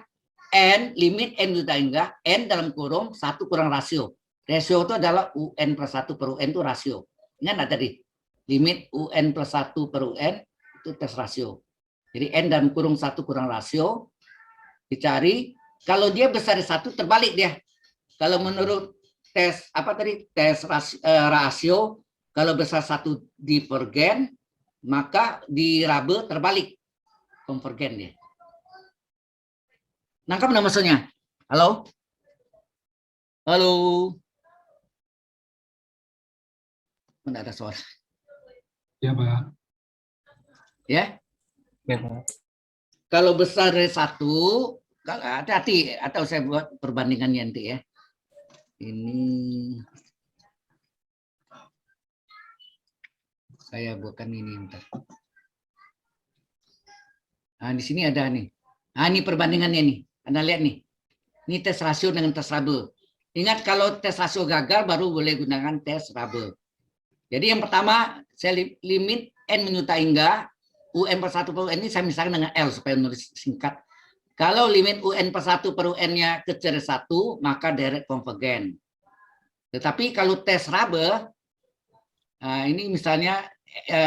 N limit N juta hingga N dalam kurung 1 kurang rasio. Rasio itu adalah UN per 1 per UN itu rasio. Ingat nggak tadi? Limit UN plus 1 per UN itu tes rasio. Jadi N dalam kurung 1 kurang rasio dicari. Kalau dia besar dari 1 terbalik dia. Kalau menurut tes apa tadi tes rasio kalau besar 1 divergen maka di Rabe terbalik konvergen dia. Nangkap nggak maksudnya? Halo? Halo? Tidak ada suara. Ya, Pak. Ya? Ya, Pak. Kalau besar dari 1, hati-hati atau saya buat perbandingannya nanti ya. Ini saya buatkan ini bentar. Nah, di sini ada nih. Nah, ini perbandingannya nih. Anda lihat nih. Ini tes rasio dengan tes Rabe. Ingat kalau tes rasio gagal baru boleh gunakan tes Rabe. Jadi yang pertama saya limit N menyutai hingga UN per 1 per UN ini saya misalkan dengan L supaya menulis singkat. Kalau limit UN per 1 per UN-nya kecil dari 1 maka direct konvergen. Tetapi kalau tes Rabe ini misalnya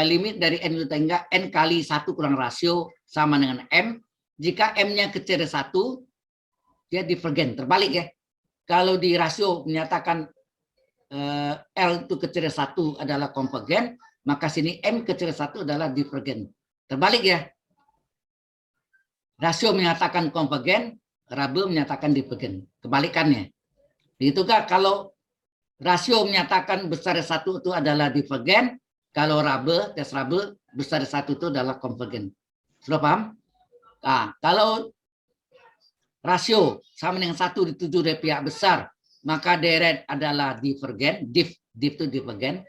limit dari N menyutai hingga N kali 1 kurang rasio sama dengan M. Jika M-nya kecil dari 1 dia divergen, terbalik ya. Kalau di rasio menyatakan L itu kecil dari 1 adalah konvergen, maka sini M kecil dari 1 adalah divergen. Terbalik ya. Rasio menyatakan konvergen, Rabe menyatakan divergen. Kebalikannya. Begitu juga kalau rasio menyatakan besar dari 1 itu adalah divergen, kalau Rabe, tes Rabe besar dari 1 itu adalah konvergen. Sudah paham? Nah, kalau rasio sama dengan 1 dituju dari pihak besar, maka direct adalah divergen, div itu divergen.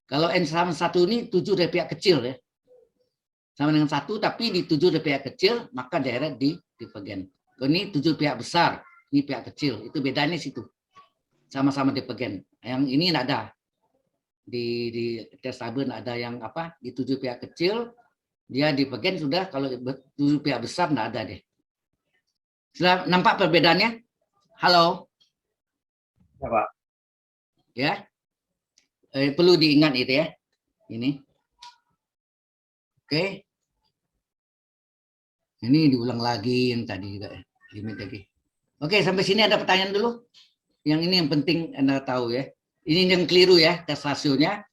Kalau N sama 1 ini tuju dari pihak kecil ya. Sama dengan 1 tapi dituju dari pihak kecil, maka direct divergen. Kalau ini tuju pihak besar, ini pihak kecil. Itu bedanya situ. Sama-sama divergen. Yang ini enggak ada. Di tes Rabe enggak ada yang apa? Dituju pihak kecil, dia divergen sudah. Kalau tuju pihak besar enggak ada deh. Sudah nampak perbedaannya? Halo? Ya, Pak. Ya. Perlu diingat itu ya. Ini. Oke. Ini diulang lagi yang tadi juga ya. Limit lagi. Oke, sampai sini ada pertanyaan dulu. Yang ini yang penting Anda tahu ya. Ini yang keliru ya tes rasionya.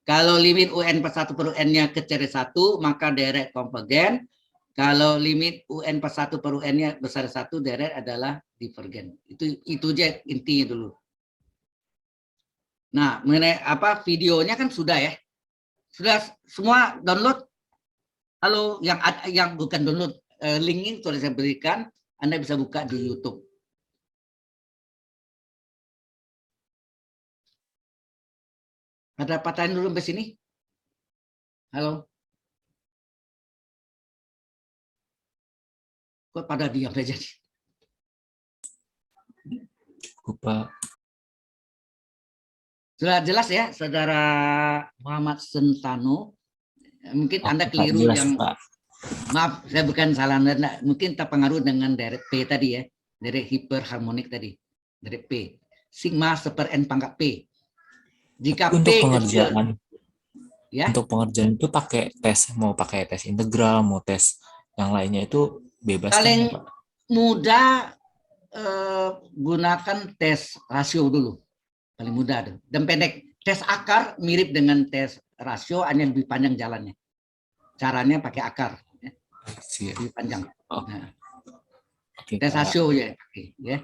Kalau limit UN per 1 per UN-nya kecil dari 1, maka direct konvergen. Kalau limit UN per 1 per UN-nya besar dari 1, direct adalah divergen. Itu aja intinya dulu. Nah, mengenai apa videonya kan sudah ya. Sudah semua download. Halo, yang bukan download, link ini sudah saya berikan, Anda bisa buka di YouTube. Ada pertanyaan dulu sampai sini? Halo. Kok pada diam saja? Pak. Sudah jelas ya, Saudara Muhammad Sentano. Mungkin Anda keliru jelas, yang Pak. Maaf, saya bukan salah Anda. Mungkin terpengaruh dengan direct P tadi ya, direct hiperharmonik tadi, direct P. Sigma seper N pangkat P. Jika Untuk P pengerjaan. kecil, Ya, Untuk pengerjaan itu pakai tes, mau pakai tes integral, mau tes yang lainnya itu bebas kan paling ya, Pak? mudah gunakan tes rasio dulu. Paling mudah tuh. Dan pendek. Tes akar mirip dengan tes rasio, hanya lebih panjang jalannya. Caranya pakai akar, ya, Siap. lebih panjang. Oh, Nah, oke, tes Pak. rasio ya, pakai, ya.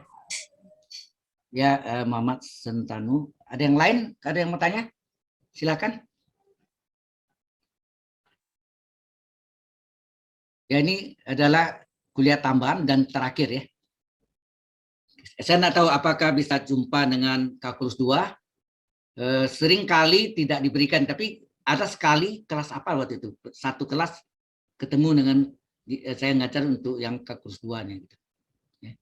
Ya, Muhammad Sentanu. Ada yang lain? Ada yang mau tanya? Silakan. Ya, ini adalah kuliah tambahan dan terakhir ya. Saya tidak tahu apakah bisa jumpa dengan kalkulus 2. Sering kali tidak diberikan, tapi ada sekali kelas apa waktu itu? Satu kelas ketemu dengan saya ngajar untuk yang kalkulus 2-nya. Gitu. Ya.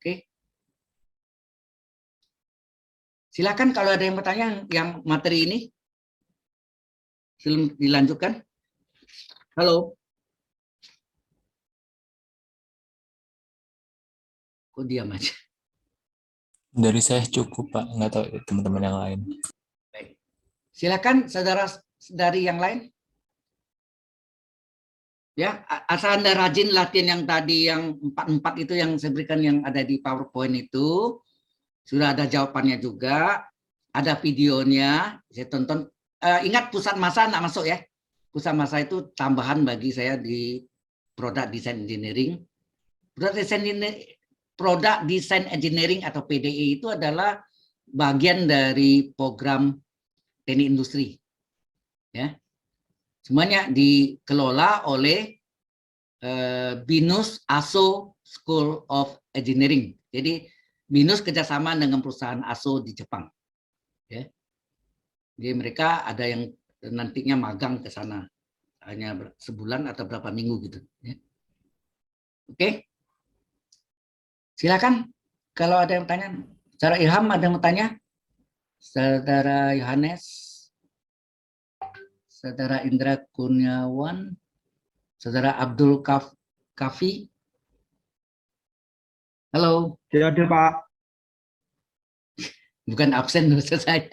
Oke. Silakan kalau ada yang bertanya yang materi ini. Sebelum dilanjutkan. Halo. Kok diam aja? Dari saya cukup, Pak. Nggak tahu teman-teman yang lain. Baik. Silakan saudara dari yang lain. Ya, asal Anda rajin latihan yang tadi yang 4-4 itu yang saya berikan yang ada di PowerPoint itu. Sudah ada jawabannya juga. Ada videonya. Saya tonton. Ingat pusat masa nggak masuk ya. Pusat masa itu tambahan bagi saya di Product Design Engineering. Product Design Engineering atau PDE itu adalah bagian dari program teknik industri. Ya. Semuanya dikelola oleh BINUS ASO School of Engineering. Jadi BINUS kerjasama dengan perusahaan ASO di Jepang. Ya. Jadi mereka ada yang nantinya magang ke sana. Hanya sebulan atau berapa minggu gitu. Ya. Oke. Silakan kalau ada yang tanya. Saudara Ilham ada yang mau tanya? Saudara Yohanes? Saudara Indra Kurniawan? Saudara Abdul Kafi? Halo? Tidak ada, Pak. Bukan absen maksud saya.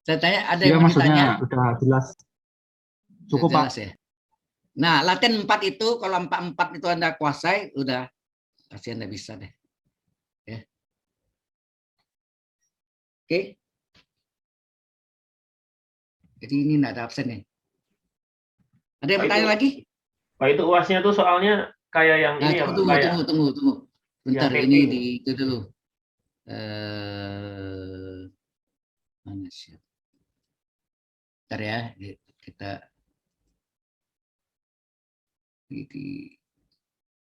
Saya tanya ada Iya, yang mau maksudnya ditanya? udah jelas. Cukup, Pak. Jelas ya. Nah, latihan 4 itu kalau 4-4 itu Anda kuasai, udah pasti Anda bisa deh. Ya. Oke. Jadi ini enggak ada absen nih. Ada yang Pak, bertanya itu lagi? Pak, itu UASnya tuh soalnya kayak yang Nah, ini ya, Pak, tunggu. kayak Bentar, yang ini TP. di itu dulu. Mana sih? Bentar ya, kita di